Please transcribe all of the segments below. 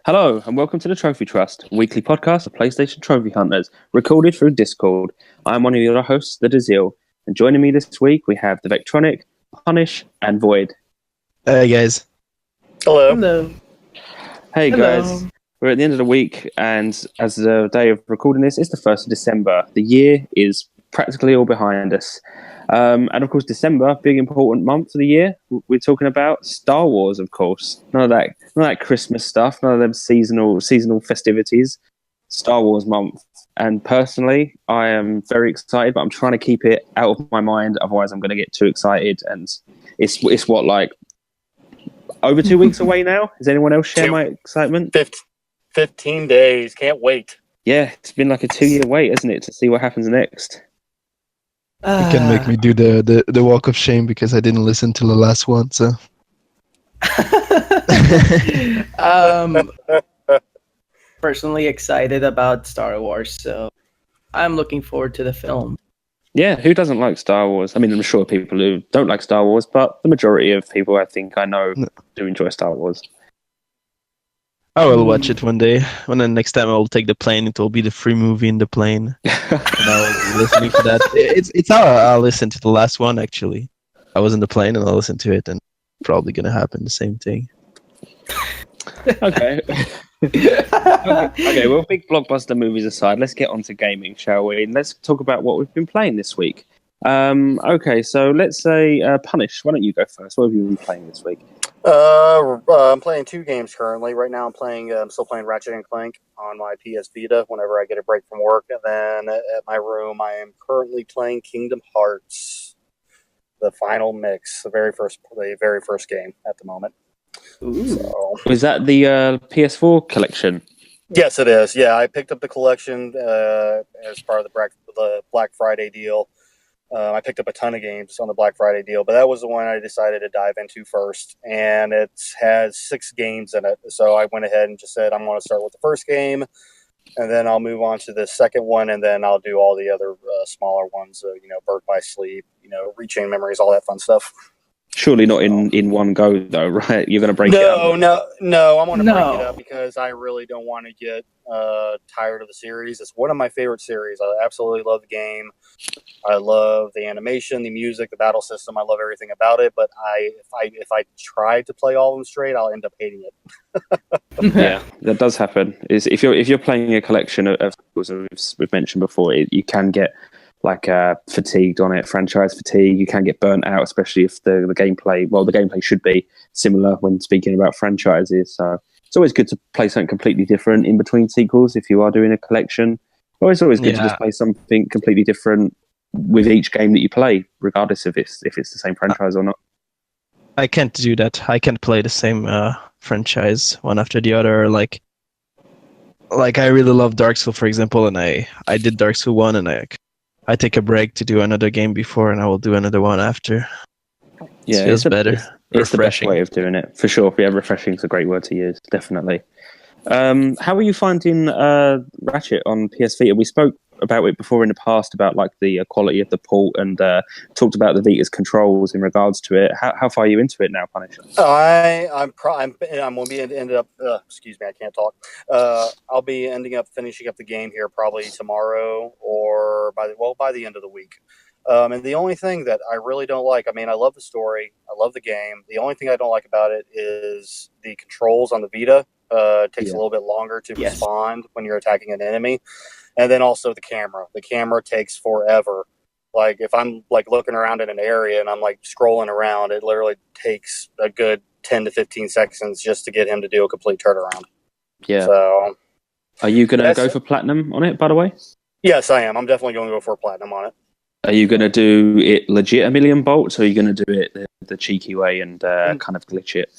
Hello, and welcome to the Trophy Trust, a weekly podcast of PlayStation Trophy Hunters, recorded through Discord. I'm one of your hosts, the Dazil, and joining me this week we have the Vectronic, Punish, and Void. Hey guys. Hello. Hello. Hey guys, we're at the end of the week, and as the day of recording this, it's the 1st of December. The year is practically all behind us. And of course, December, big important month of the year. We're talking about Star Wars, of course. None of that Christmas stuff. None of them seasonal festivities. Star Wars month. And personally, I am very excited, but I'm trying to keep it out of my mind. Otherwise, I'm going to get too excited. And it's what, like over 2 weeks away now. Does anyone else share my excitement? 15 days. Can't wait. Yeah, it's been like a 2-year wait, isn't it, to see what happens next. You can make me do the walk of shame because I didn't listen to the last one. So, personally excited about Star Wars, so I'm looking forward to the film. Yeah, who doesn't like Star Wars? I mean, I'm sure people who don't like Star Wars, but the majority of people I think I know do enjoy Star Wars. I will watch it one day. When the next time I will take the plane, it will be the free movie in the plane. And I will be listening to that. It's how I'll listen to the last one, actually. I was in the plane and I'll listen to it, and probably going to happen the same thing. Okay. Okay, well, big blockbuster movies aside, let's get on to gaming, shall we? And let's talk about what we've been playing this week. Okay, so let's say, Punish, why don't you go first? What have you been playing this week? I'm playing 2 games currently. Right now, I'm still playing Ratchet and Clank on my PS Vita whenever I get a break from work. And then at my room, I am currently playing Kingdom Hearts, the final mix, the very first game at the moment. Ooh. So, Was that the PS4 collection? yes, it is. Yeah, I picked up the collection as part of the Black Friday deal. I picked up a ton of games on the Black Friday deal, but that was the one I decided to dive into first, and it has 6 games in it. So I went ahead and just said, I'm going to start with the first game, and then I'll move on to the second one, and then I'll do all the other smaller ones, Birth by Sleep, Rechain Memories, all that fun stuff. Surely not in one go, though, right? You're going to break it up? No. I'm going to break it up because I really don't want to get tired of the series. It's one of my favorite series. I absolutely love the game. I love the animation, the music, the battle system. I love everything about it. But if I try to play all of them straight, I'll end up hating it. Yeah, that does happen. Is if you're playing a collection of we've mentioned before, you can get like fatigued on it, franchise fatigue. You can get burnt out, especially if the gameplay. Well, the gameplay should be similar when speaking about franchises. So it's always good to play something completely different in between sequels if you are doing a collection. Or it's always good to just play something completely different with each game that you play, regardless of if it's the same franchise or not. I can't do that. I can't play the same franchise one after the other. Like I really love Dark Souls, for example, and I did Dark Souls 1, and I take a break to do another game before, and I will do another one after. Yeah, it feels better. It's the best way of doing it, for sure. Yeah, refreshing is a great word to use, definitely. How are you finding Ratchet on PS Vita? We spoke about it before in the past about like the quality of the port, and talked about the Vita's controls in regards to it. How far are you into it now, Punisher? I'm going to be ended up. Excuse me, I can't talk. I'll be ending up finishing up the game here probably tomorrow or by the end of the week. And the only thing that I really don't like, I mean, I love the story, I love the game. The only thing I don't like about it is the controls on the Vita. It takes a little bit longer to respond when you're attacking an enemy. And then also the camera. The camera takes forever. Like if I'm like looking around in an area and I'm like scrolling around, it literally takes a good 10 to 15 seconds just to get him to do a complete turnaround. Yeah. So, are you going to go for platinum on it, by the way? Yes, I am. I'm definitely going to go for platinum on it. Are you going to do it legit 1,000,000 bolts, or are you going to do it the cheeky way and kind of glitch it?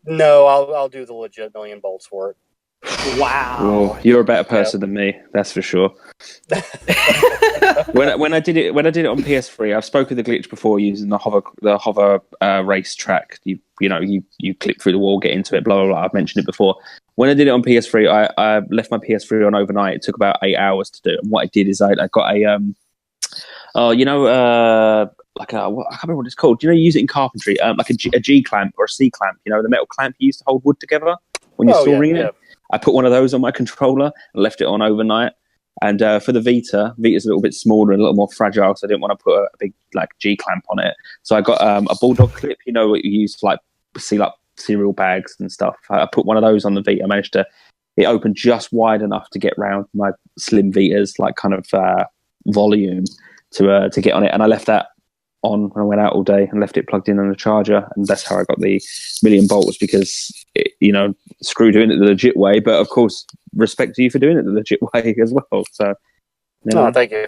No, I'll do the legit 1,000,000 bolts for it. Wow. Oh, you're a better person than me, that's for sure. when I did it on PS3, I've spoken the glitch before using the hover race track. You clip through the wall, get into it, blah blah blah. I've mentioned it before. When I did it on PS3, I left my PS3 on overnight. It took about 8 hours to do it. And what I did is I got a like I can't remember what it's called. You use it in carpentry, like a G clamp or a C clamp. The metal clamp you used to hold wood together when you're sawing it. I put one of those on my controller and left it on overnight. And for the Vita's a little bit smaller and a little more fragile, so I didn't want to put a big like G clamp on it. So I got a bulldog clip, you know, what you use to like seal up cereal bags and stuff. I put one of those on the Vita. I managed to. It opened just wide enough to get round my slim Vita's like kind of volume to get on it, and I left that on when I went out all day and left it plugged in on a charger, and that's how I got the million volts, because it, you know, screw doing it the legit way, but of course respect to you for doing it the legit way as well. So thank you.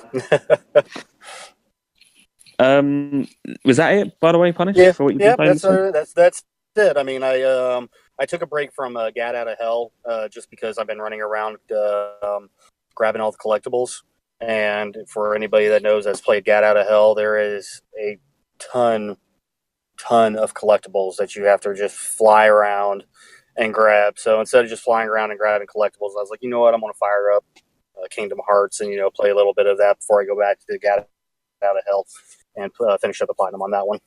Was that it, by the way, Punish? Yeah, for what you've yeah, been playing that's it. I mean, I took a break from Gat Out of Hell just because I've been running around grabbing all the collectibles. And for anybody that knows that's played Gat Out of Hell, there is a ton of collectibles that you have to just fly around and grab. So instead of just flying around and grabbing collectibles, I was like, you know what, I'm going to fire up Kingdom Hearts and, you know, play a little bit of that before I go back to Gat Out of Hell and finish up the platinum on that one.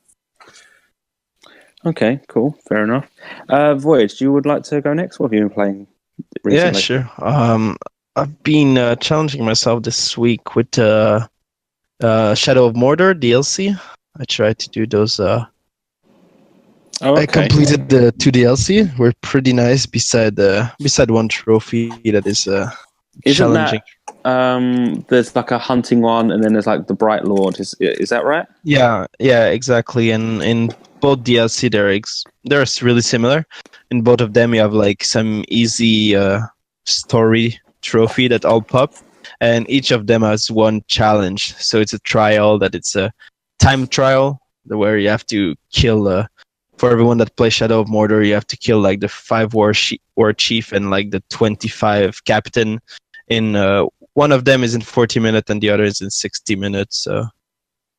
Okay, cool, fair enough. Voyage, you would like to go next? What have you been playing recently? Yeah, sure. I've been challenging myself this week with Shadow of Mordor DLC. I tried to do those. I completed the 2 DLC. Were pretty nice. Beside one trophy that is challenging. That, there's like a hunting one, and then there's like the Bright Lord. Is that right? Yeah, exactly. And in both DLC, they're really similar. In both of them, you have like some easy story trophy that all pop, and each of them has one challenge. So it's a trial that it's a time trial where you have to kill for everyone that plays Shadow of Mordor, you have to kill like the 5 war chief and like the 25 captain in one of them is in 40 minutes and the other is in 60 minutes. So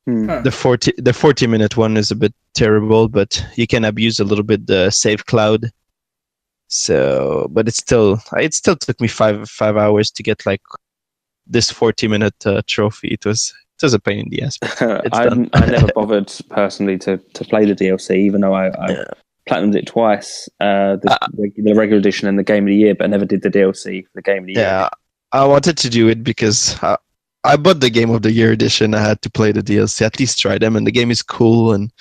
the 40 minute one is a bit terrible, but you can abuse a little bit the save cloud. So, but it still took me five hours to get like this 40-minute trophy. It was a pain in the ass. I never bothered personally to play the DLC, even though I platinumed it twice, the regular edition and the Game of the Year, but I never did the DLC for the Game of the Year. Yeah, I wanted to do it because I bought the Game of the Year edition. I had to play the DLC, at least try them, and the game is cool. And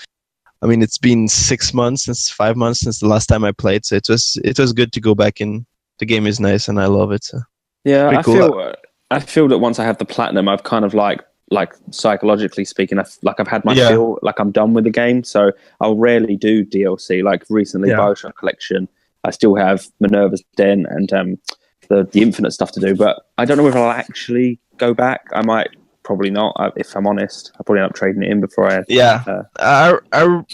I mean, it's been 5 months since the last time I played, so it was good to go back in. The game is nice, and I love it. So. Yeah, I feel that once I have the platinum, I've kind of like psychologically speaking, I've had my feel, like I'm done with the game. So I'll rarely do DLC. Like recently, Bioshock Collection, I still have Minerva's Den and the Infinite stuff to do, but I don't know if I'll actually go back. I might. Probably not. If I'm honest, I'll probably end up trading it in before I. I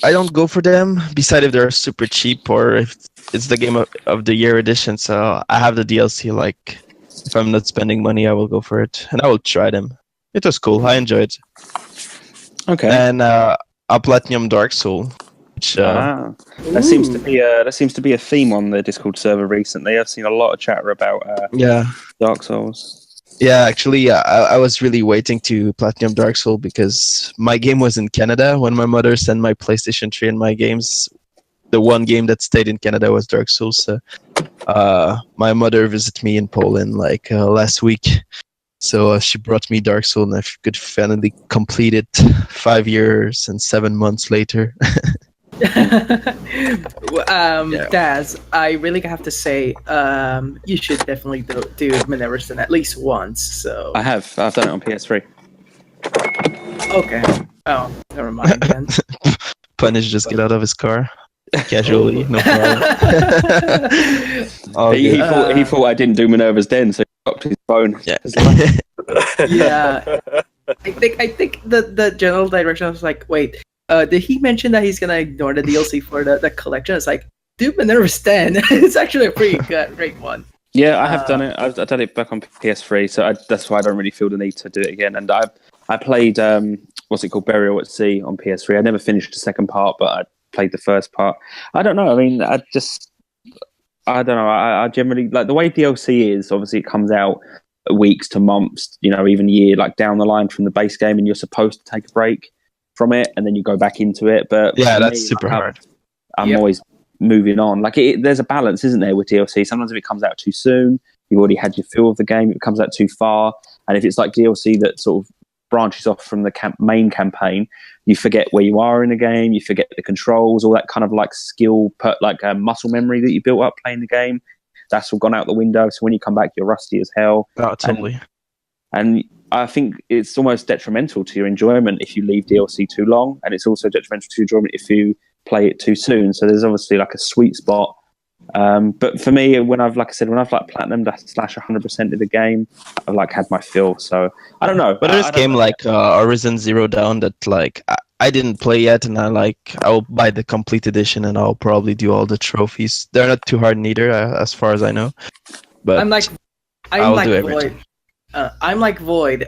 don't go for them. Besides, if they're super cheap or if it's the Game of the Year edition, so I have the DLC. Like, if I'm not spending money, I will go for it, and I will try them. It was cool. I enjoyed it. Okay. And a Platinum Dark Soul, which that seems to be a theme on the Discord server recently. I've seen a lot of chatter about Dark Souls. Yeah, actually, I was really waiting to Platinum Dark Soul because my game was in Canada when my mother sent my PlayStation 3 and my games. The one game that stayed in Canada was Dark Souls. So, my mother visited me in Poland like last week. So she brought me Dark Soul and I could finally complete it 5 years and 7 months later. Daz, I really have to say, you should definitely do Minerva's Den at least once. So I've done it on PS3. Okay. Oh, never mind then. Punish just get out of his car casually, no problem. He thought I didn't do Minerva's Den, so he dropped his phone. Yeah. Yeah. I think the general direction was like, wait. Did he mention that he's gonna ignore the DLC for the collection? It's like, dude, Minerva's Den. It's actually a pretty great one. Yeah, I have done it. I've done it back on PS3, so that's why I don't really feel the need to do it again. And I played what's it called, Burial at Sea on PS3. I never finished the second part, but I played the first part. I don't know. I mean, I don't know. I generally like the way DLC is. Obviously, it comes out weeks to months, you know, even year like down the line from the base game, and you're supposed to take a break from it and then you go back into it. But yeah, that's super hard. I'm always moving on. Like there's a balance, isn't there, with DLC? Sometimes if it comes out too soon, you've already had your feel of the game. If it comes out too far, and if it's like DLC that sort of branches off from the main campaign, you forget where you are in the game, you forget the controls, all that kind of like skill, muscle memory that you built up playing the game. That's all gone out the window. So when you come back, you're rusty as hell. Oh, totally. And I think it's almost detrimental to your enjoyment if you leave DLC too long, and it's also detrimental to your enjoyment if you play it too soon. So there's obviously like a sweet spot. But for me, when I've platinum / 100% of the game, I've like had my fill. So I don't know. But there's a game like Horizon Zero Dawn that like I didn't play yet, and I'll buy the complete edition, and I'll probably do all the trophies. They're not too hard neither, as far as I know. But I'm like Void. I'm like Void.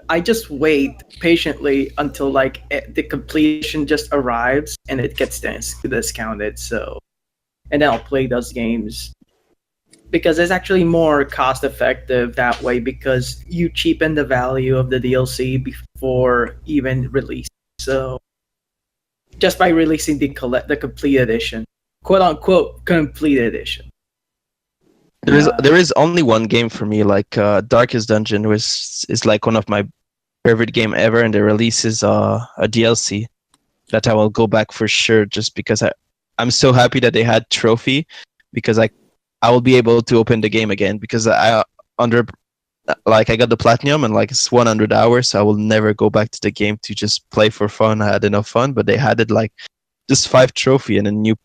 I just wait patiently until like the completion just arrives and it gets discounted. So, and then I'll play those games because it's actually more cost effective that way because you cheapen the value of the DLC before even release. So, just by releasing the complete edition, quote unquote complete edition. There is only one game for me, like Darkest Dungeon, which is like one of my favorite game ever, and the release is a DLC that I will go back for sure, just because I'm so happy that they had trophy, because I will be able to open the game again, because I got the platinum and like it's 100 hours, so I will never go back to the game to just play for fun. I had enough fun, but they had it like just 5 trophy and a new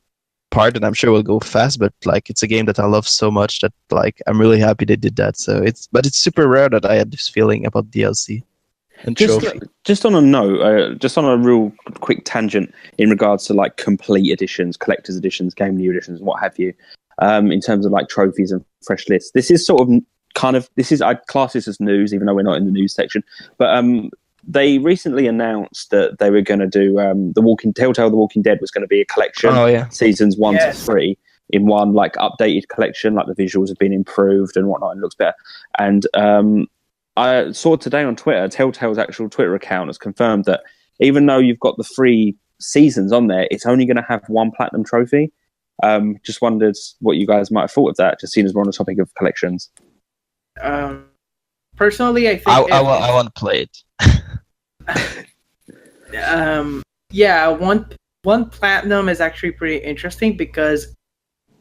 part, and I'm sure will go fast, but like it's a game that I love so much that like I'm really happy they did that. So it's super rare that I had this feeling about DLC and trophy. Just on a note, just on a real quick tangent in regards to like complete editions, collector's editions, game new editions, what have you, in terms of like trophies and fresh lists. This is sort of I'd class this as news, even though we're not in the news section, but they recently announced that they were going to do Telltale The Walking Dead was going to be a collection, seasons 1 to 3 in one like updated collection, like the visuals have been improved and whatnot, and looks better. And I saw today on Twitter, Telltale's actual Twitter account has confirmed that even though you've got the 3 seasons on there, it's only going to have 1 platinum trophy. Just wondered what you guys might have thought of that, just seeing as we're on the topic of collections. Personally, I think I want to play it. One platinum is actually pretty interesting because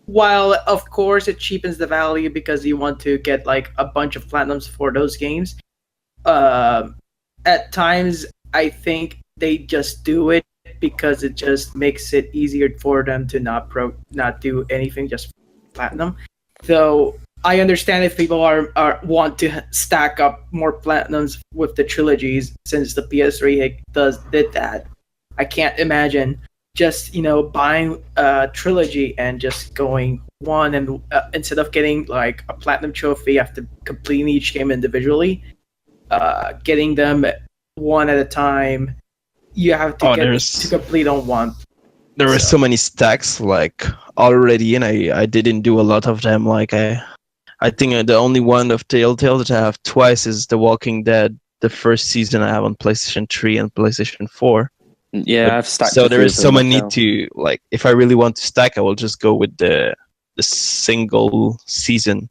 while of course it cheapens the value because you want to get like a bunch of platinums for those games, at times I think they just do it because it just makes it easier for them to not do anything, just platinum. So I understand if people want to stack up more platinums with the trilogies, since the PS3 did that. I can't imagine just buying a trilogy and just going one, and instead of getting like a platinum trophy after completing each game individually, getting them one at a time. You have to get to complete on one. There were so many stacks like already, and I didn't do a lot of them. Like I think the only one of Telltale that I have twice is The Walking Dead. The first season I have on PlayStation 3 and PlayStation 4. Yeah, I've stacked. So there is so many to like. If I really want to stack, I will just go with the single season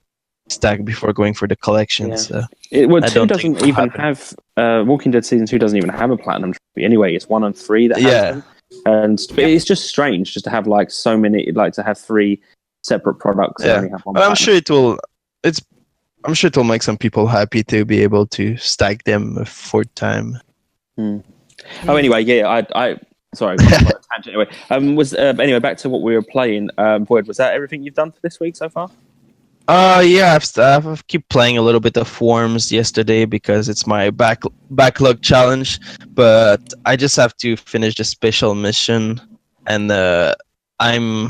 stack before going for the collection. Yeah. So two doesn't even have Walking Dead season 2 doesn't even have a platinum trophy anyway. It's 1 and 3 that has them. And it's just strange just to have like so many, like to have 3 separate products. Yeah, only have one I'm sure it will. I'm sure it will make some people happy to be able to stack them a 4th time. Oh, anyway, yeah, I sorry, tangent. Anyway, anyway, back to what we were playing. Void, was that everything you've done for this week so far? Yeah, I've keep playing a little bit of Worms yesterday because it's my backlog challenge, but I just have to finish the special mission, and I'm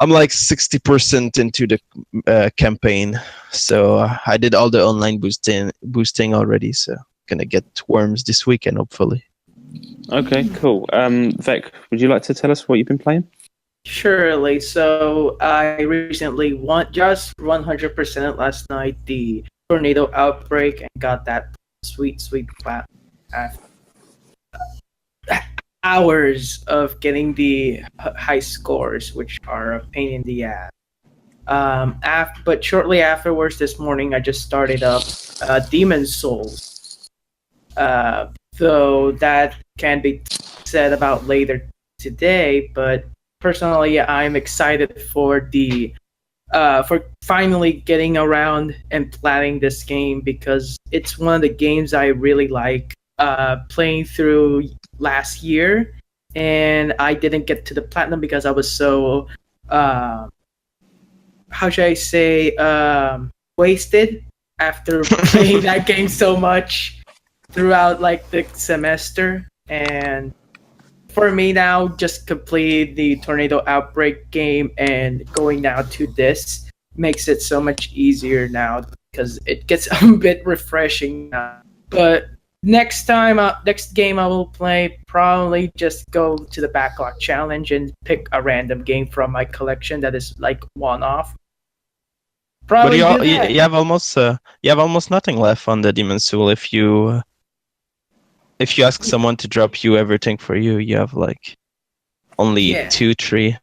like 60% into the campaign, so I did all the online boosting already, so gonna get Worms this weekend hopefully. Okay, cool. Vec, would you like to tell us what you've been playing? Surely. So I recently just 100% last night the Tornado Outbreak and got that sweet plat. hours of getting the high scores, which are a pain in the ass. But shortly afterwards, this morning, I just started up Demon Souls. Though that can be said about later today, but personally, I'm excited for finally getting around and planning this game because it's one of the games I really like playing through last year, and I didn't get to the platinum because I was so how should I say wasted after playing that game so much throughout like the semester. And for me now, just complete the Tornado Outbreak game and going now to this makes it so much easier now because it gets a bit refreshing now. But next game I will play, probably just go to the backlog challenge and pick a random game from my collection that is like one-off. But you have almost nothing left on the Demon Soul. If you ask someone to drop you everything for you, you have like only 2, 3,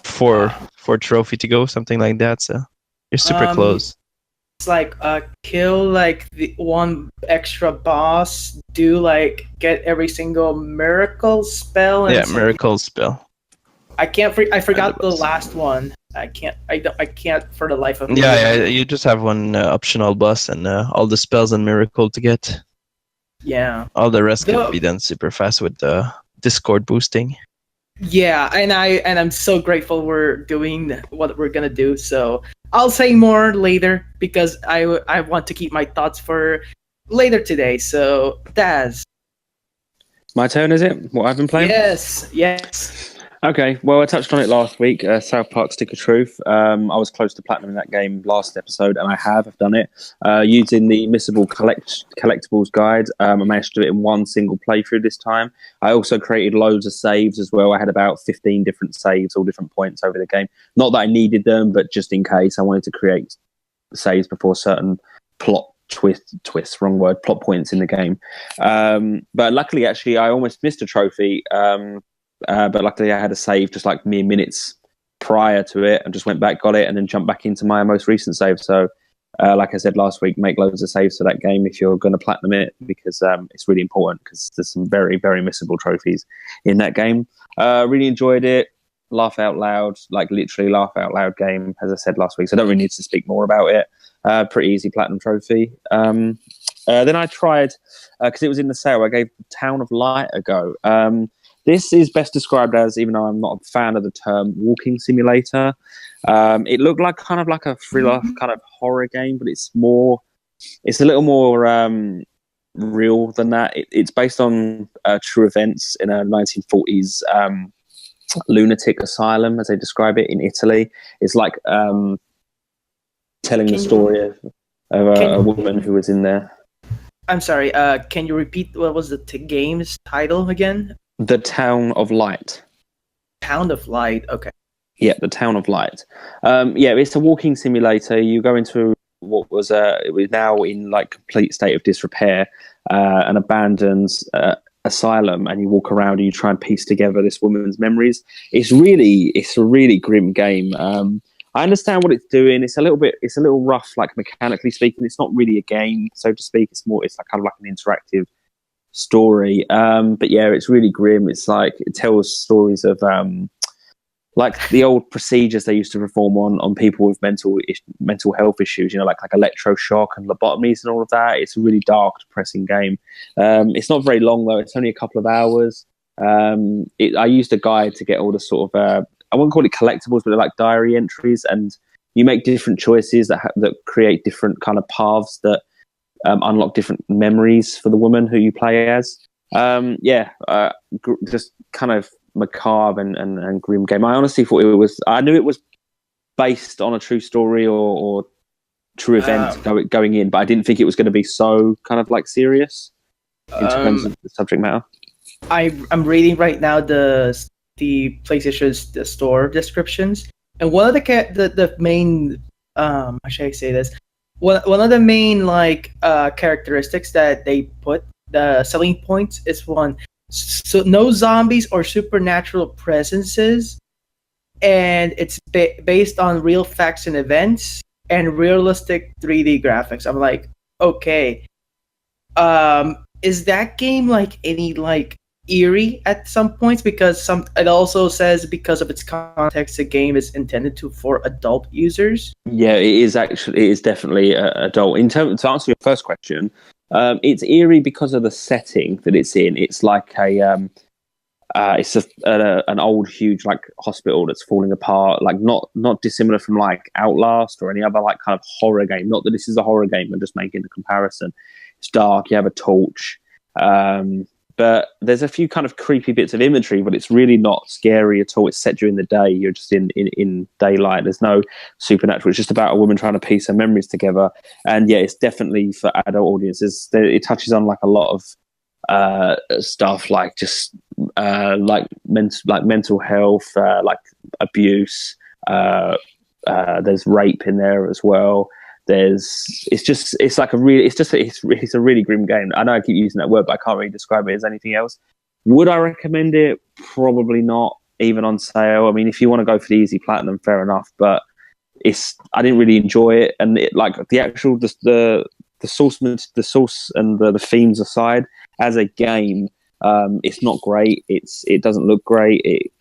4 trophy to go, something like that. So you're super close. It's like kill like the one extra boss, do like get every single miracle spell. And miracle spell. I forgot the last one. I can't for the life of me. Yeah, you just have one optional boss and all the spells and miracle to get. Yeah. All the rest can be done super fast with the Discord boosting. Yeah, and I'm so grateful we're doing what we're gonna do. So I'll say more later because I want to keep my thoughts for later today. So Daz. My turn, is it? What I've been playing? Yes. Okay, well, I touched on it last week, South Park Stick of Truth. I was close to platinum in that game last episode, and I've done it. Using the Missable Collectibles guide, I managed to do it in one single playthrough this time. I also created loads of saves as well. I had about 15 different saves, all different points over the game. Not that I needed them, but just in case I wanted to create saves before certain plot points in the game. But luckily, actually, I almost missed a trophy. But luckily I had a save just like mere minutes prior to it and just went back, got it, and then jumped back into my most recent save. So like I said last week, make loads of saves for that game if you're going to platinum it, because it's really important because there's some very, very missable trophies in that game. Really enjoyed it. Laugh out loud, like literally laugh out loud game, as I said last week. So I don't really need to speak more about it. Pretty easy platinum trophy. Then I tried, because it was in the sale, I gave Town of Light a go. This is best described as, even though I'm not a fan of the term, walking simulator. It looked like kind of like a thriller kind of horror game, but it's a little more real than that. It's based on true events in a 1940s lunatic asylum, as they describe it, in Italy. It's like telling the story of a woman who was in there. I'm sorry, can you repeat what was the game's title again? The Town of Light. Town of Light, okay. Yeah, the Town of Light. It's a walking simulator. You go into what was it was now in like complete state of disrepair, an abandoned asylum, and you walk around and you try and piece together this woman's memories. It's a really grim game. I understand what it's doing. It's a little rough, like mechanically speaking. It's not really a game, so to speak. It's like kind of like an interactive story, but yeah, it's really grim. It's like it tells stories of like the old procedures they used to perform on people with mental health issues, like electroshock and lobotomies and all of that. It's a really dark, depressing game. It's not very long though. It's only a couple of hours. I used a guide to get all the sort of I wouldn't call it collectibles, but they're like diary entries, and you make different choices that create different kind of paths that unlock different memories for the woman who you play as. Just kind of macabre and grim game. I honestly thought I knew it was based on a true story or true event going in, but I didn't think it was going to be so kind of like serious in terms of the subject matter. I'm reading right now the PlayStation Store descriptions, and one of the main how should I say this? One of the main characteristics that they put, the selling points, is one, So no zombies or supernatural presences, and it's based on real facts and events and realistic 3D graphics. I'm like, okay, is that game like any like eerie at some points? Because it also says because of its context, the game is intended for adult users. Yeah, it is definitely adult. In terms to answer your first question, it's eerie because of the setting that it's in. It's like it's an old, huge like hospital that's falling apart. Like not dissimilar from like Outlast or any other like kind of horror game. Not that this is a horror game. I'm just making the comparison. It's dark. You have a torch, but there's a few kind of creepy bits of imagery. But it's really not scary at all. It's set during the day. You're just in daylight. There's no supernatural. It's just about a woman trying to piece her memories together. And yeah, it's definitely for adult audiences. It touches on like a lot of stuff like just like mental health, like abuse. There's rape in there as well. It's a really grim game. I know I keep using that word, but I can't really describe it as anything else. Would I recommend it? Probably not, even on sale. I mean, if you want to go for the easy platinum, fair enough. But I didn't really enjoy it, and the source and the themes aside, as a game, it's not great. It doesn't look great. It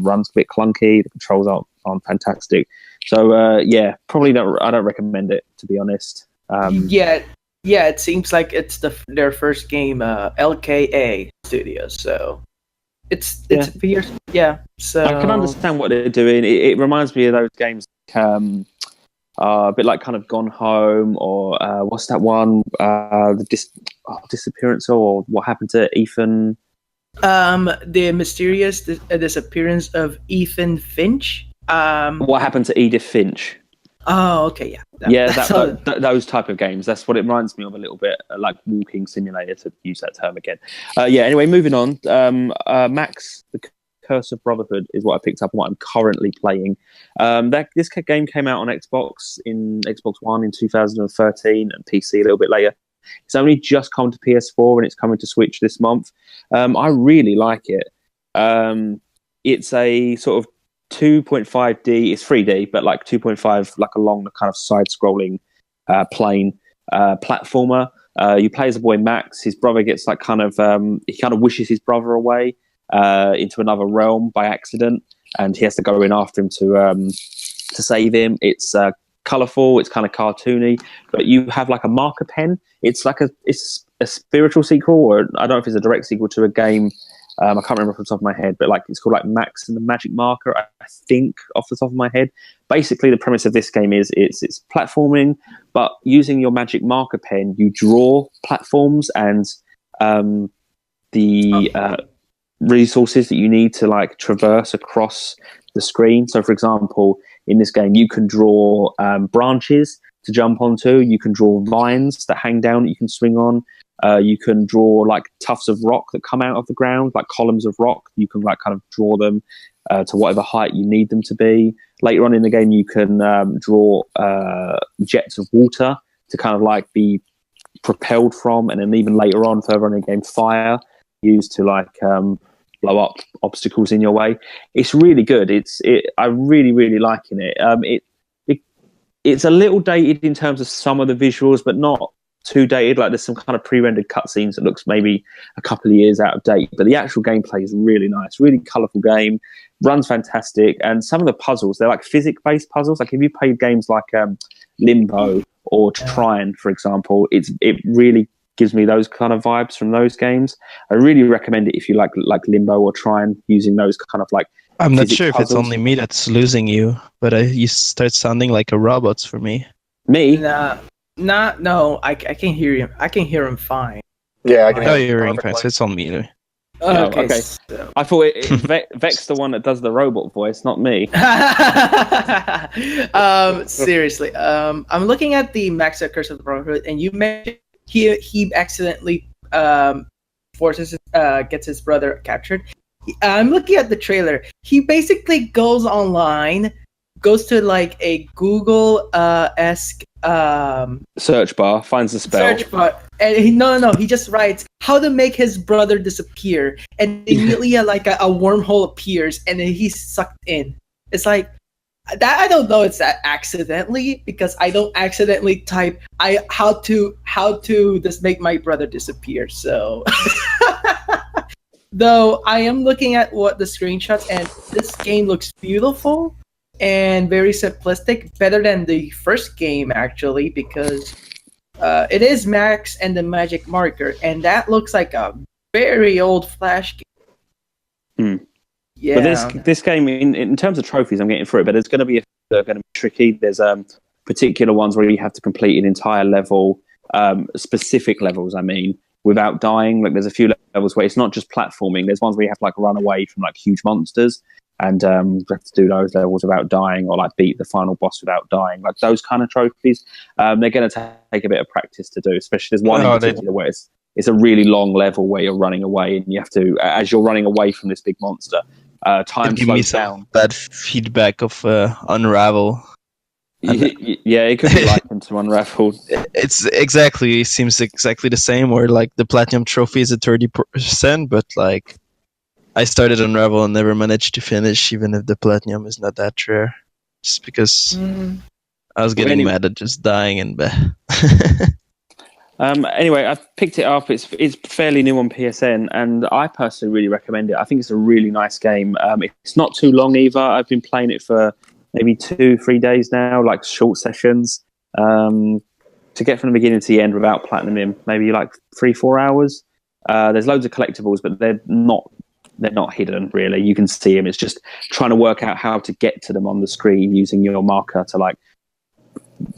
runs a bit clunky. The controls aren't fantastic. So yeah, probably not. I don't recommend it, to be honest. Yeah. It seems like it's their first game, LKA Studios. So it's weird. Yeah. So I can understand what they're doing. It reminds me of those games. A bit like kind of Gone Home, or what's that one? The disappearance, or what happened to Ethan? The mysterious disappearance of Ethan Finch. What happened to Edith Finch? Oh, okay, yeah. Those type of games. That's what it reminds me of a little bit, like Walking Simulator, to use that term again. Anyway, moving on. Max, the Curse of Brotherhood is what I picked up and what I'm currently playing. This game came out on Xbox One in 2013 and PC a little bit later. It's only just come to PS4 and it's coming to Switch this month. I really like it. It's a sort of 2.5D. It's 3D, but like 2.5, like along the kind of side-scrolling plane platformer. You play as a boy Max. His brother gets like he kind of wishes his brother away into another realm by accident, and he has to go in after him to save him. It's colourful, it's kind of cartoony, but you have like a marker pen. It's a spiritual sequel, or I don't know if it's a direct sequel to a game. I can't remember off the top of my head, but like it's called like Max and the Magic Marker, I think, off the top of my head. Basically, the premise of this game is it's platforming, but using your magic marker pen, you draw platforms and the resources that you need to like traverse across the screen. So, for example, in this game, you can draw branches to jump onto. You can draw vines that hang down that you can swing on. You can draw like tufts of rock that come out of the ground, like columns of rock. You can like kind of draw them to whatever height you need them to be. Later on in the game, you can draw jets of water to kind of like be propelled from, and then even later on, further on in the game, fire used to like blow up obstacles in your way. It's really good. I'm really liking it. It's a little dated in terms of some of the visuals, but not too dated. Like there's some kind of pre-rendered cutscenes that looks maybe a couple of years out of date, but the actual gameplay is really nice, really colourful game, runs fantastic, and some of the puzzles, they're like physics-based puzzles. Like if you played games like Limbo or Trine, for example, it really gives me those kind of vibes from those games. I really recommend it if you like Limbo or Trine, using those kind of like I'm not sure if it's only me that's losing you, but you start sounding like a robot for me. Me? No, I can hear him. I can hear him fine. Yeah, I can hear him fine, so it's on me. Okay. So. I thought Vec's the one that does the robot voice, not me. Seriously, I'm looking at the Max Curse of the Brotherhood, and you mentioned he accidentally gets his brother captured. I'm looking at the trailer. He basically goes online, goes to like a Google esque search bar, finds the spell, search bar, and he just writes how to make his brother disappear, and immediately like a wormhole appears, and then he's sucked in. It's like that. I don't know. It's that accidentally, because I don't accidentally type how to just make my brother disappear. So, though I am looking at what the screenshots, and this game looks beautiful and very simplistic, better than the first game actually, because it is Max and the Magic Marker, and that looks like a very old Flash game. Yeah. But this game, in terms of trophies, I'm getting through it, but there's going to be tricky. There's particular ones where you have to complete an entire level, specific levels, I mean, without dying. Like there's a few levels where it's not just platforming. There's ones where you have to like run away from like huge monsters, and you have to do those levels without dying, or like beat the final boss without dying. Like those kind of trophies, they're going to take a bit of practice to do. Especially there's one in particular where it's a really long level where you're running away, and you have to, as you're running away from this big monster, time slows down. That feedback of Unravel. Yeah, it could be likened to Unravel. Seems exactly the same, where like the platinum trophy is at 30%, but like I started Unravel and never managed to finish, even if the platinum is not that rare. Just because I was getting mad at just dying and anyway, I've picked it up. It's fairly new on PSN, and I personally really recommend it. I think it's a really nice game. It's not too long either. I've been playing it for maybe 2-3 days now, like short sessions. To get from the beginning to the end without platinum, maybe like 3-4 hours. There's loads of collectibles, but they're not hidden really. You can see them. It's just trying to work out how to get to them on the screen using your marker to like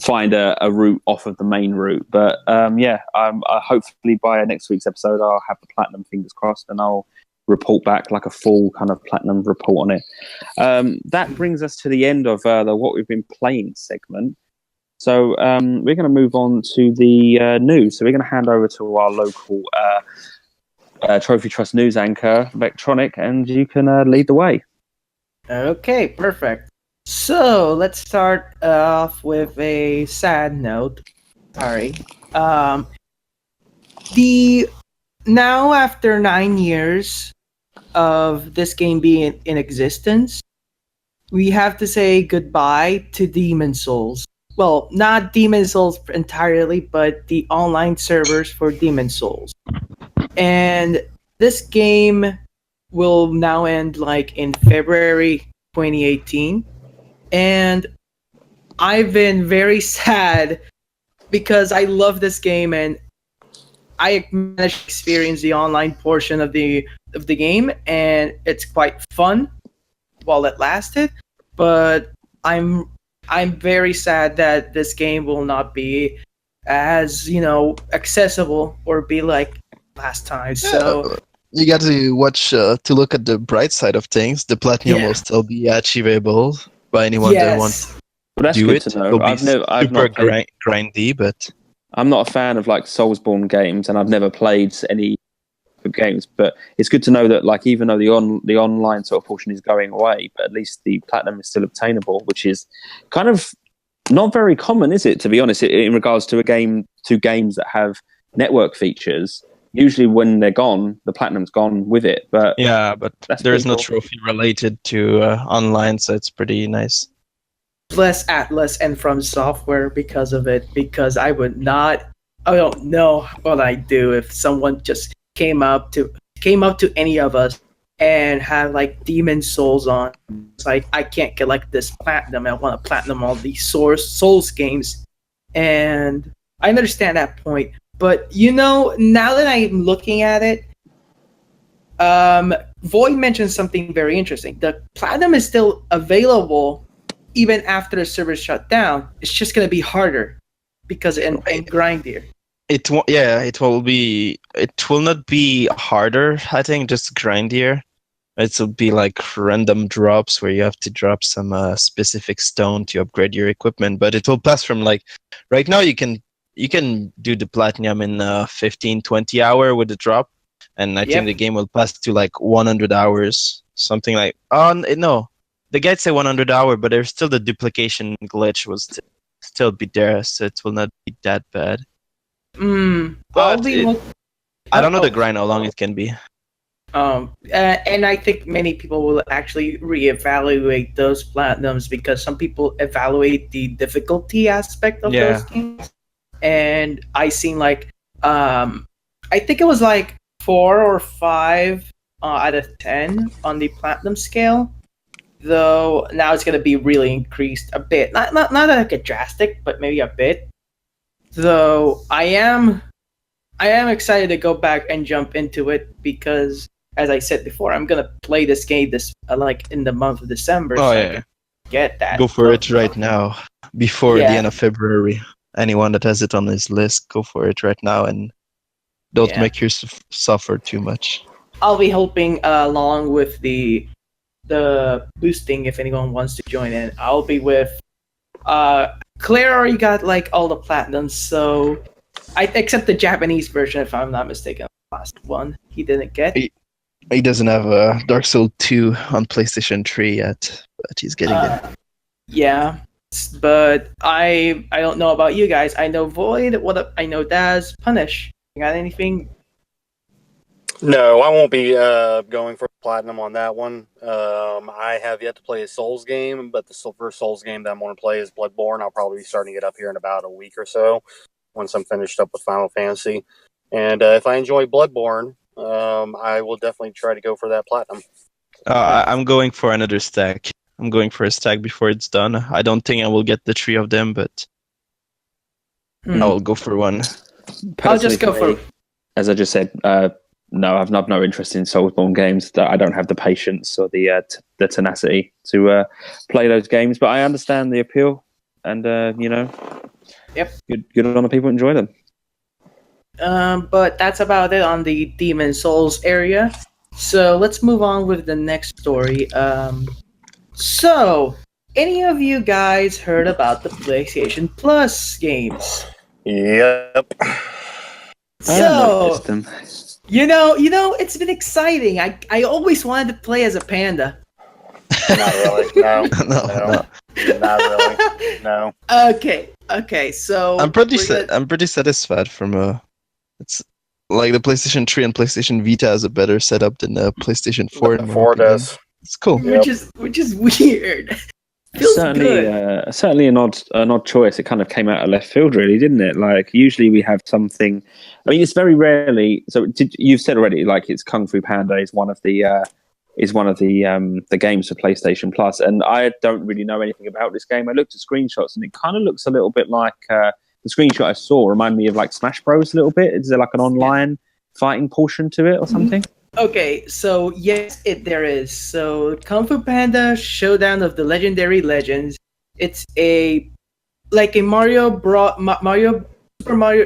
find a route off of the main route. But hopefully by next week's episode I'll have the platinum, fingers crossed, and I'll report back like a full kind of platinum report on it. That brings us to the end of the what we've been playing segment. So we're going to move on to the news. So we're going to hand over to our local Trophy Trust news anchor, Vectronic, and you can lead the way. Okay, perfect. So let's start off with a sad note. Sorry. Now after 9 years of this game being in existence, we have to say goodbye to Demon Souls. Well, not Demon Souls entirely, but the online servers for Demon Souls. And this game will now end like in February 2018. And I've been very sad because I love this game and I managed to experience the online portion of the game, and it's quite fun while it lasted. But I'm very sad that this game will not be as accessible or be like last time. So you got to watch to look at the bright side of things. The platinum will still be achievable by anyone that wants to do it. To know. I've not grindy, but I'm not a fan of like Soulsborne games, and I've never played any games. But it's good to know that like even though the online sort of portion is going away, but at least the platinum is still obtainable, which is kind of not very common, is it? To be honest, in regards to games that have network features. Usually when they're gone, the platinum's gone with it. But there is no trophy related to online, so it's pretty nice. Less Atlas and From Software because of it, because I don't know what I'd do if someone just came up to any of us and had like Demon Souls on. It's like, I can't collect this platinum. I want to platinum all these Souls games. And I understand that point. But, now that I'm looking at it, Void mentioned something very interesting. The platinum is still available even after the server shut down. It's just going to be harder because and grindier. It will not be harder, I think, just grindier. It will be like random drops where you have to drop some specific stone to upgrade your equipment. But it will pass from like, right now you can do the platinum in 15-20 hour with the drop, and I think the game will pass to like 100 hours, something like. No, the guides say 100 hour, but there's still the duplication glitch will still be there, so it will not be that bad. But I'll I don't know the grind, how long it can be. And I think many people will actually reevaluate those platinums because some people evaluate the difficulty aspect of those games. And I seen like, I think it was like 4 or 5 out of 10 on the platinum scale. Though now it's gonna be really increased a bit, not like a drastic, but maybe a bit. Though I am excited to go back and jump into it because, as I said before, I'm gonna play this game like in the month of December. Oh so yeah, I can get that. go for it right now before the end of February. Anyone that has it on his list, go for it right now and don't make yourself suffer too much. I'll be helping along with the boosting if anyone wants to join in. I'll be with Claire already got like all the platinums, so except the Japanese version if I'm not mistaken. The last one he didn't get. He doesn't have Dark Souls 2 on PlayStation 3 yet, but he's getting it. Yeah. But I don't know about you guys. I know Void, what up? I know Daz, Punish. You got anything? No, I won't be going for platinum on that one. I have yet to play a Souls game, but the first Souls game that I'm going to play is Bloodborne. I'll probably be starting it up here in about a week or so once I'm finished up with Final Fantasy. And if I enjoy Bloodborne, I will definitely try to go for that platinum. I'm going for another stack. I'm going for a stack before it's done. I don't think I will get the 3 of them, but I'll go for one. I'll just go for... As I just said, no, I've no interest in Soulsborne games. That I don't have the patience or the tenacity to play those games. But I understand the appeal, and good on the people who enjoy them. But that's about it on the Demon Souls area. So let's move on with the next story. So, any of you guys heard about the PlayStation Plus games? Yep. So, you know, it's been exciting. I always wanted to play as a panda. Not really. No. Not really. No. Okay. So I'm pretty satisfied from it's like the PlayStation 3 and PlayStation Vita has a better setup than the PlayStation 4. The 4 does. It's cool. Which is weird. Certainly an odd choice. It kind of came out of left field, really, didn't it? Like usually we have something. I mean, it's very rarely. So you've said already, like it's Kung Fu Panda is one of the games for PlayStation Plus, and I don't really know anything about this game. I looked at screenshots, and it kind of looks a little bit like the screenshot I saw reminded me of like Smash Bros. A little bit. Is there like an online fighting portion to it or something? Okay, so yes, there is. So Kung Fu Panda Showdown of the Legendary Legends. It's like a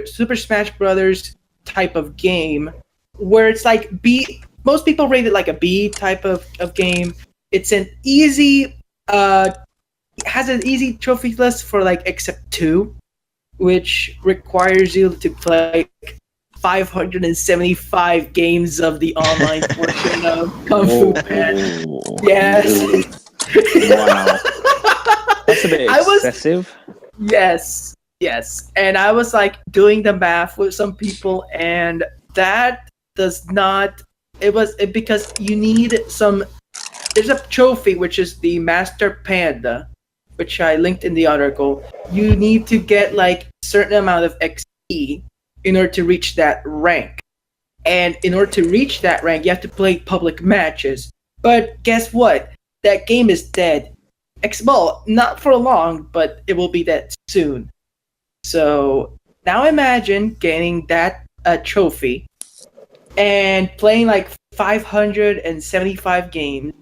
Super Smash Brothers type of game where it's like B. Most people rate it like a B type of game. It's an easy has an easy trophy list for like except 2, which requires you to play 575 games of the online portion of Kung Fu Panda. Yes. Wow. That's a bit excessive. Yes. And I was like doing the math with some people, and that does not. Because you need some. There's a trophy which is the Master Panda, which I linked in the article. You need to get like a certain amount of XP in order to reach that rank. And in order to reach that rank, you have to play public matches. But guess what? That game is dead. Well, not for long, but it will be dead soon. So now imagine getting that trophy and playing like 575 games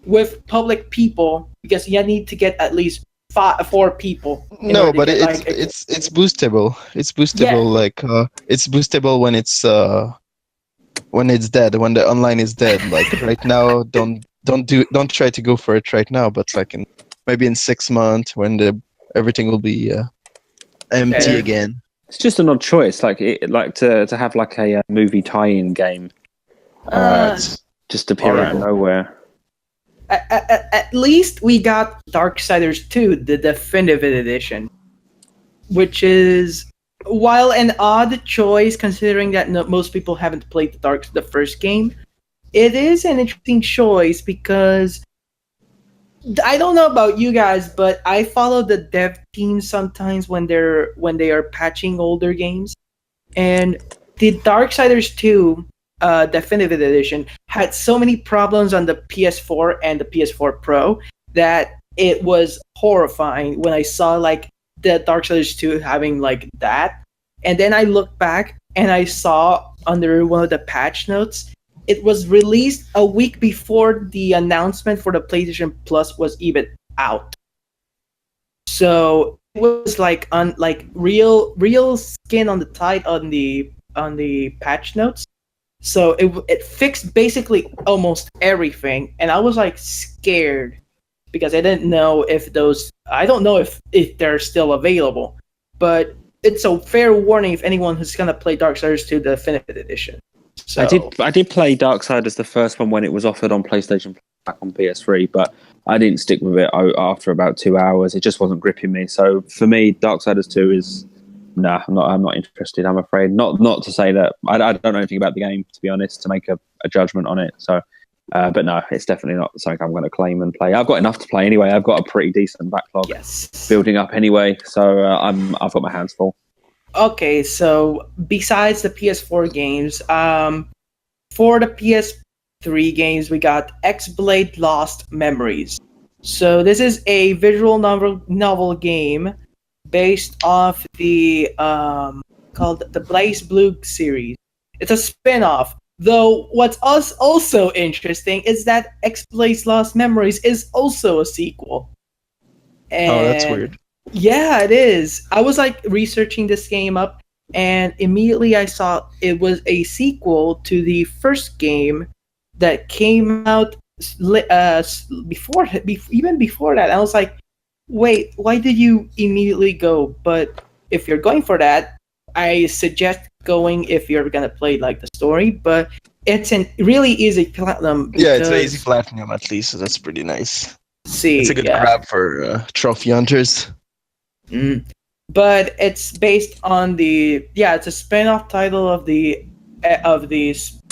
with public people, because you need to get at least 4 people. No, but it's boostable. It's boostable it's boostable when it's dead, when the online is dead. Like right now, don't try to go for it right now. But like maybe in 6 months when everything will be empty again. It's just an odd choice, like to have like a movie tie-in game, just appear out of nowhere. At least we got Darksiders 2, the definitive edition, which is while an odd choice, considering that most people haven't played the first game, it is an interesting choice because I don't know about you guys, but I follow the dev team sometimes when they are patching older games, and the Darksiders 2 Definitive Edition had so many problems on the PS4 and the PS4 Pro that it was horrifying when I saw like the Darksiders 2 having like that. And then I looked back and I saw under one of the patch notes, it was released a week before the announcement for the PlayStation Plus was even out. So it was like on like real skin on the tide on the patch notes. So it fixed basically almost everything, and I was like scared because I didn't know if I don't know if they're still available, but it's a fair warning if anyone who's gonna play Darksiders 2 Definitive Edition. So, I did play Darksiders the first one when it was offered on PlayStation back on PS3, but I didn't stick with it after about 2 hours. It just wasn't gripping me. So for me, Darksiders 2 is I'm not interested. I'm afraid not to say that I don't know anything about the game, to be honest, to make a judgment on it. So, but no, it's definitely not something I'm going to claim and play. I've got enough to play anyway. I've got a pretty decent backlog building up anyway, so I've got my hands full. Okay, so besides the PS4 games, for the PS3 games, we got X-Blade Lost Memories. So this is a visual novel game based off the called the Blaze Blue series. It's a spin-off. Though what's also interesting is that X-Blade Lost Memories is also a sequel. Oh, that's weird. Yeah, it is. I was like researching this game up, and immediately I saw it was a sequel to the first game that came out even before that. I was like, wait, why did you immediately go? But if you're going for that, I suggest going if you're gonna play like the story. But it's a really easy platinum. Yeah, it's an easy platinum at least, so that's pretty nice. It's a good grab for trophy hunters. But it's based on it's a spin-off title of the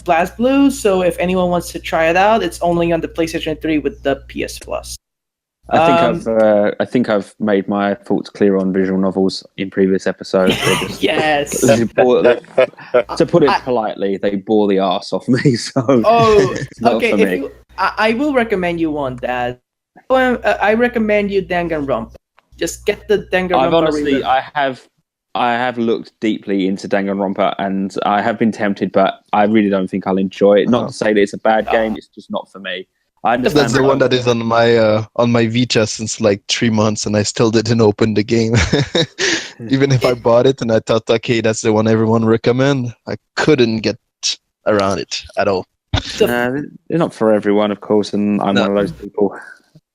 Blast Blue. So if anyone wants to try it out, it's only on the PlayStation 3 with the PS Plus. I think I've made my thoughts clear on visual novels in previous episodes. Yes. To put it politely, they bore the arse off me. So it's not for me. I will recommend you one, Dad. I recommend you Danganronpa. Just get the Danganronpa. I have looked deeply into Danganronpa, and I have been tempted, but I really don't think I'll enjoy it. Not to say that it's a bad game; it's just not for me. I understand. That's the one that is on my Vita since like 3 months, and I still didn't open the game. Even if I bought it and I thought, okay, that's the one everyone recommend, I couldn't get around it at all. They're not for everyone, of course, and I'm one of those people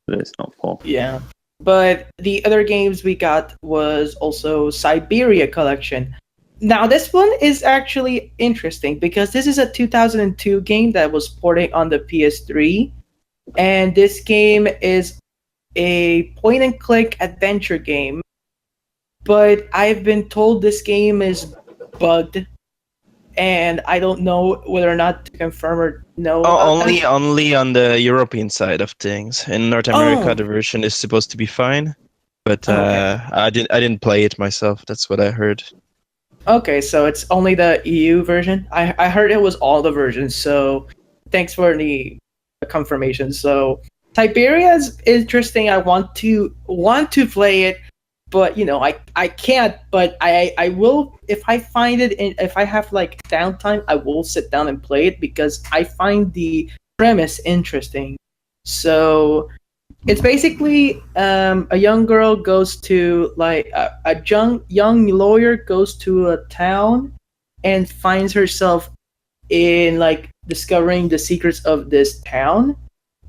that it's not for. Yeah. But the other games we got was also Siberia Collection. Now, this one is actually interesting because this is a 2002 game that was ported on the PS3. And this game is a point-and-click adventure game. But I've been told this game is bugged. And I don't know whether or not to confirm or no. Only on the European side of things. In North America, the version is supposed to be fine, but I didn't play it myself. That's what I heard. Okay, so it's only the EU version. I heard it was all the versions. So thanks for the confirmation. So Siberia is interesting. I want to play it. But I can't. But I will if I find it. If I have like downtime, I will sit down and play it because I find the premise interesting. So it's basically a young girl goes to like a young lawyer goes to a town and finds herself in like discovering the secrets of this town,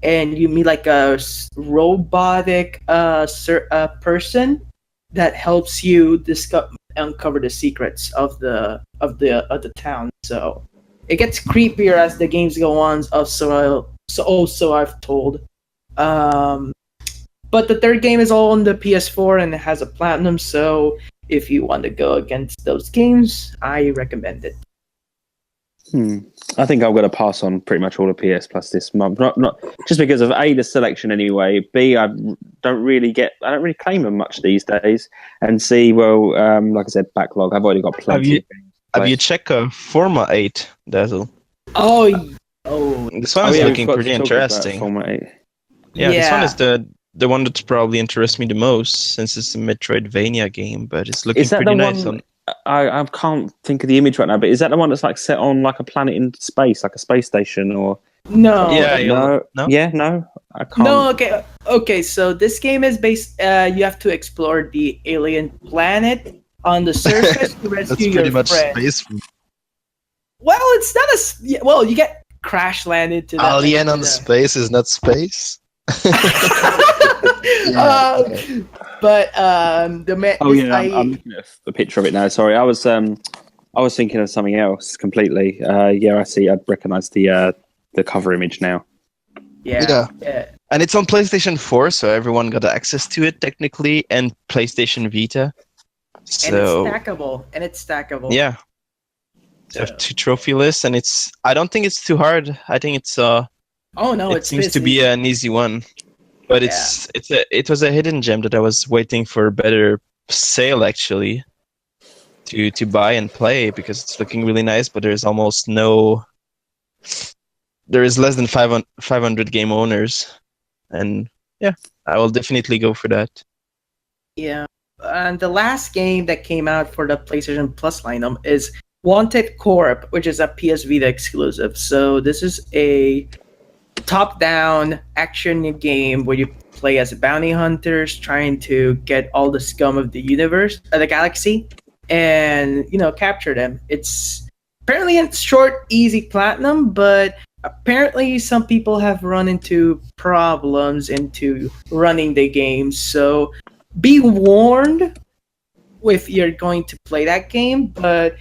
and you meet like a robotic person that helps you uncover the secrets of the town. So it gets creepier as the games go on. So I've told. But the third game is all on the PS4 and it has a platinum. So if you want to go against those games, I recommend it. I think I'm going to pass on pretty much all of PS Plus this month. Not just because of A, the selection anyway. B, I don't really claim them much these days. And C, well, like I said, backlog. I've already got plenty. Have you checked Forma 8, Dazzle? Oh, this one is looking pretty interesting. Forma 8. Yeah, this one is the one that's probably interests me the most, since it's a Metroidvania game, but it's looking pretty nice. I can't think of the image right now, but is that the one that's like set on like a planet in space, like a space station, or no? No. I can't. No, okay. So this game is based. You have to explore the alien planet on the surface to rescue your friend. Space. Well, it's not well. You get crash landed to that. Alien on the space is not space. But the man. I'm looking at the picture of it now. Sorry, I was thinking of something else completely. I see. I'd recognise the cover image now. Yeah. And it's on PlayStation 4, so everyone got access to it technically, and PlayStation Vita. So, and it's stackable. Yeah. So, 2 trophy lists, and I don't think it's too hard. I think it's it seems to be an easy one. But it was a hidden gem that I was waiting for a better sale actually to buy and play, because it's looking really nice, but there is less than 500 game owners, and I will definitely go for that. Yeah, and the last game that came out for the PlayStation Plus lineup is Wanted Corp, which is a PS Vita exclusive. So this is a top-down action game where you play as bounty hunters trying to get all the scum of the universe, the galaxy, and capture them. It's apparently a short, easy platinum, but apparently some people have run into problems into running the game. So be warned if you're going to play that game, but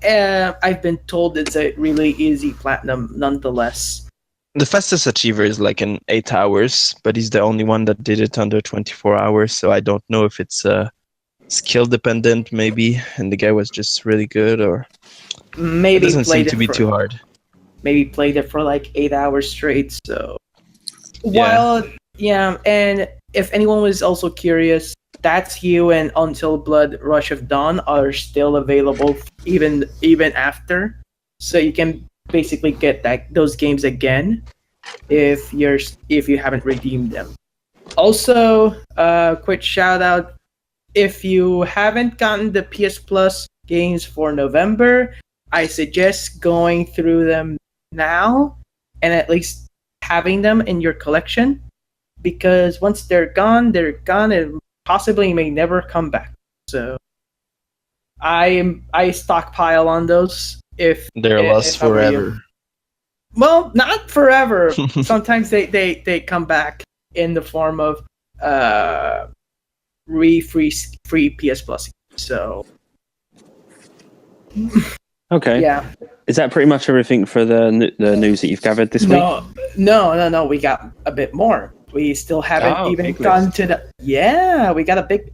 I've been told it's a really easy platinum nonetheless. The fastest achiever is like in 8 hours, but he's the only one that did it under 24 hours, so I don't know if it's skill dependent maybe, and the guy was just really good, or maybe it doesn't seem to be too hard. Maybe played it for like 8 hours straight, so... And if anyone was also curious, That's You and Until Blood Rush of Dawn are still available even after, so you can basically get those games again if you haven't redeemed them. Also, quick shout out, if you haven't gotten the PS Plus games for November, I suggest going through them now and at least having them in your collection, because once they're gone and possibly may never come back. So I stockpile on those. If they're lost forever. Well, not forever. Sometimes they come back in the form of free PS Plus. So okay, yeah. Is that pretty much everything for the news that you've gathered this week? No. We got a bit more. We still haven't even gone to the. Yeah, we got a big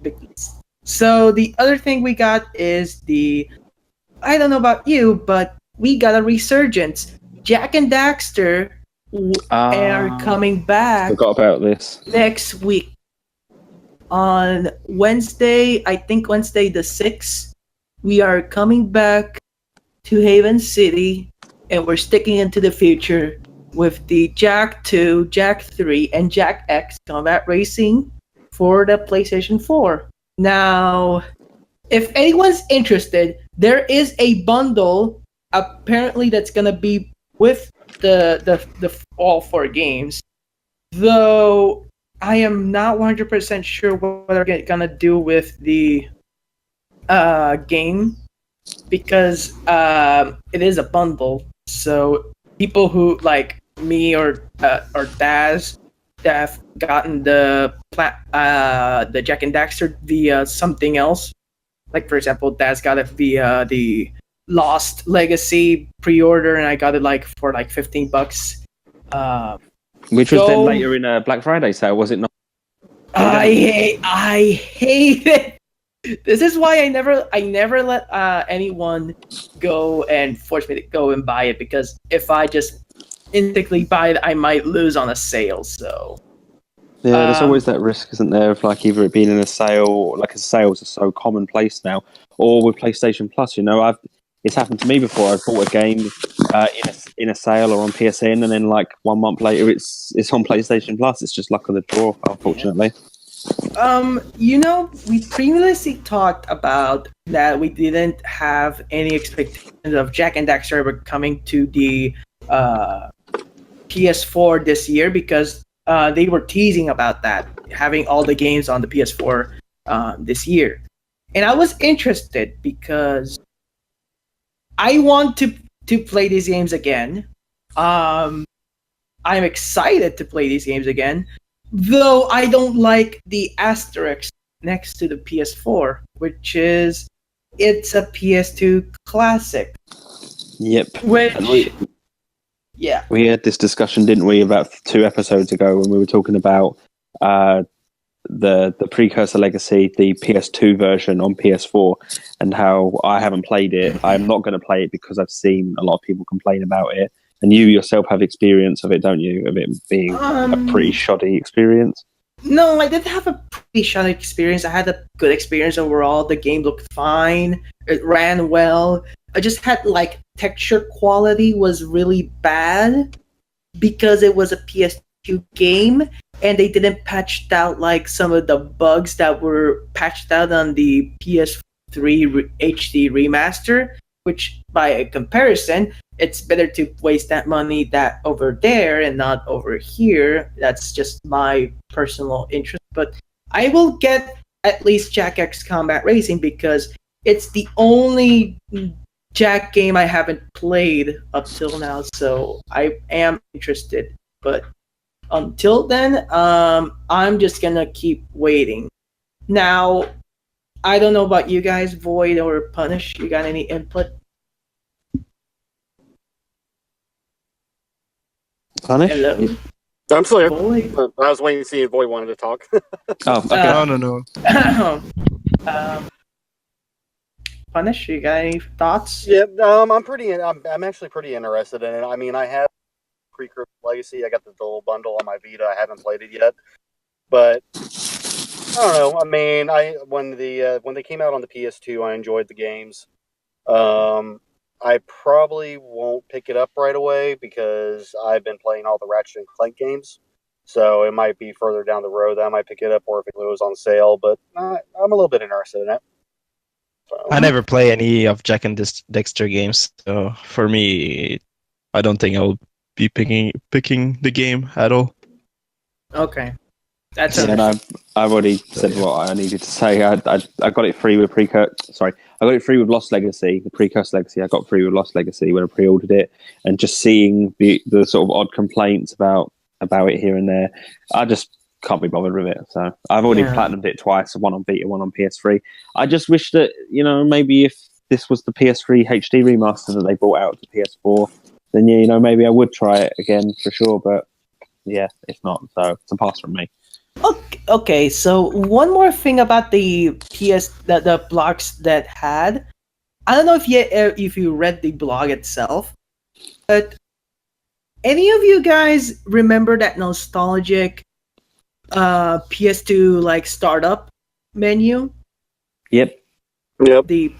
list. So the other thing we got is I don't know about you, but we got a resurgence. Jak and Daxter are coming back. Forgot about this. Next week. On Wednesday, I think Wednesday the 6th, we are coming back to Haven City, and we're sticking into the future with the Jak 2, Jak 3, and Jak X Combat Racing for the PlayStation 4. Now, if anyone's interested, there is a bundle apparently that's gonna be with the all 4 games. Though I am not 100% sure what they're gonna do with the game, because it is a bundle. So people who like me or Daz that have gotten the Jak and Daxter via something else, like for example, Daz got it via the Lost Legacy pre-order, and I got it for $15. Which was then later in a Black Friday sale, was it not? I hate it. This is why I never let anyone go and force me to go and buy it, because if I just instantly buy it, I might lose on a sale. So Yeah, there's always that risk, isn't there, of like either it being in a sale, like sales are so commonplace now, or with PlayStation Plus. It's happened to me before. I've bought a game in a sale or on PSN, and then like 1 month later, it's on PlayStation Plus. It's just luck of the draw, unfortunately. We previously talked about that we didn't have any expectations of Jak and Daxter coming to the PS4 this year, because they were teasing about that, having all the games on the PS4 this year. And I was interested because I want to play these games again. I'm excited to play these games again, though I don't like the asterisk next to the PS4, which is it's a PS2 classic. Yep. Which, yeah. We had this discussion, didn't we, about 2 episodes ago when we were talking about the precursor legacy, the PS2 version on PS4, and how I haven't played it. I'm not going to play it because I've seen a lot of people complain about it. And you yourself have experience of it, don't you? Of it being a pretty shoddy experience. No, I did have a pretty shoddy experience. I had a good experience overall. The game looked fine. It ran well. I just had like texture quality was really bad because it was a PS2 game, and they didn't patch out like some of the bugs that were patched out on the PS3 HD remaster, which by comparison, it's better to waste that money that over there and not over here. That's just my personal interest. But I will get at least Jak X Combat Racing because it's the only Jak game I haven't played up till now, so I am interested. But until then, I'm just gonna keep waiting. Now, I don't know about you guys, Void or Punish. You got any input? Punish? Hello? I'm still here. Void? I was waiting to see if Void wanted to talk. Oh, okay. No. Punish, you got any thoughts? Yeah, I'm actually pretty interested in it. I mean, I have Precursor Legacy. I got the Dual Bundle on my Vita. I haven't played it yet, but I don't know. I mean, when they came out on the PS2, I enjoyed the games. I probably won't pick it up right away because I've been playing all the Ratchet and Clank games. So it might be further down the road that I might pick it up, or if it goes on sale. But I'm a little bit interested in it. So. I never play any of Jak and Daxter games, so for me, I don't think I'll be picking the game at all. Okay. That's and I've already said what I needed to say. I got it free with I got it free with Lost Legacy, the Precursor Legacy. I got free with Lost Legacy when I pre-ordered it, and just seeing the sort of odd complaints about it here and there, I just can't be bothered with it. So I've already platinumed it twice, one on Vita, one on PS3. I just wish that maybe if this was the PS3 HD remaster that they brought out to PS4, then maybe I would try it again for sure. But yeah, it's not. So it's a pass from me. Okay, so one more thing about the the blogs that had. I don't know if you read the blog itself, but any of you guys remember that nostalgic PS2 like startup menu? Yep. The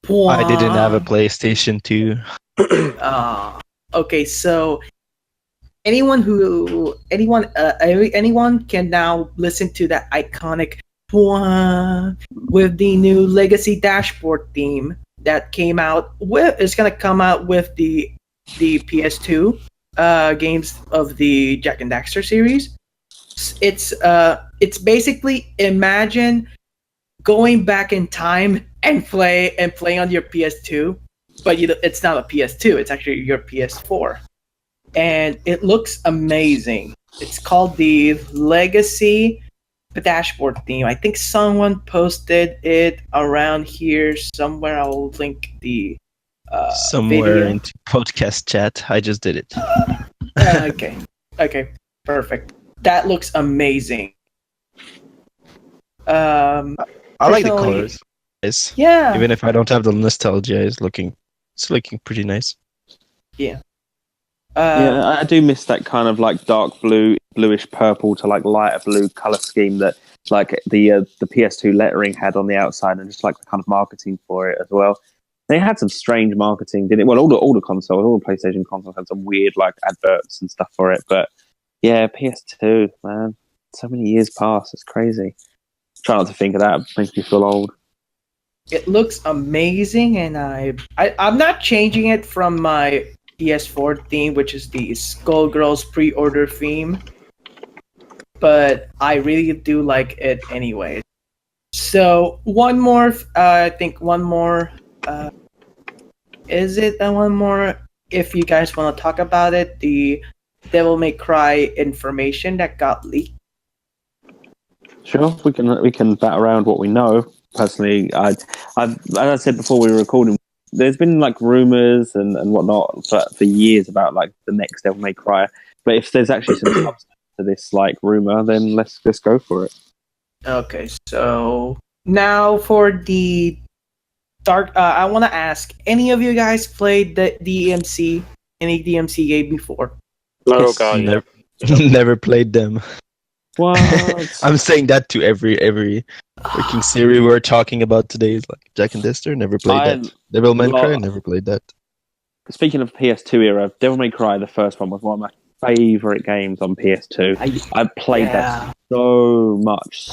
I didn't have a PlayStation 2. Okay, so anyone can now listen to that iconic with the new Legacy dashboard theme that came out with. It's gonna come out with the PS2 games of the Jak and Daxter series. It's basically imagine going back in time and playing on your PS2, but it's not a PS2. It's actually your PS4. And it looks amazing. It's called the Legacy dashboard theme. I think someone posted it around here somewhere. I'll link the somewhere video. into podcast chat. I just did it. Okay, perfect. That looks amazing. I like the Personally- colors. It's, Yeah. even if I don't have the nostalgia, it's looking pretty nice. Yeah, I do miss that kind of like dark blue, bluish purple to like lighter blue color scheme that like the PS2 lettering had on the outside, and just like the kind of marketing for it as well. They had some strange marketing, didn't it? Well, all the consoles, all the PlayStation consoles had some weird like adverts and stuff for it. But yeah, PS2, man, so many years passed. It's crazy. Try not to think of that. It makes me feel old. It looks amazing, and I'm not changing it from my PS4 theme, which is the Skullgirls pre-order theme, but I really do like it anyway. So one more, I think one more. Is it one more? If you guys want to talk about it, the Devil May Cry information that got leaked. Sure, we can bat around what we know. Personally, as I said before we were recording, there's been like rumors and whatnot for years about like the next Devil May Cry. But if there's actually some substance to this like rumor, then let's go for it. Okay, so now for the dark. I want to ask: any of you guys played the DMC? Any DMC game before? Oh god, yeah. Never played them. What? I'm saying that to every freaking series we're talking about today is like Jak and Daxter, never played that. Devil May Cry, never played that. Speaking of PS2 era, Devil May Cry, the first one, was one of my favorite games on PS2. I played that so much,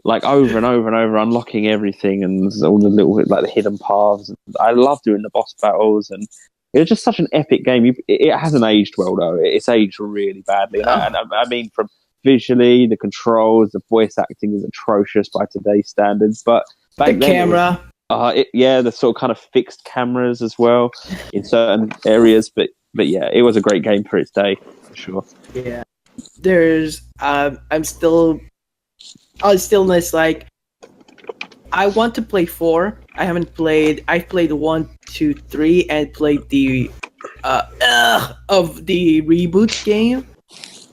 like over and over and over, unlocking everything and all the little like the hidden paths. I love doing the boss battles, and it was just such an epic game. It hasn't aged well though. It's aged really badly, and I mean from visually, the controls, the voice acting is atrocious by today's standards. But back The then, camera. the sort of kind of fixed cameras as well in certain areas. But yeah, it was a great game for its day, for sure. Yeah. There's I'm still miss like I want to play 4. I've played 1, 2, 3 and played the of the reboot game,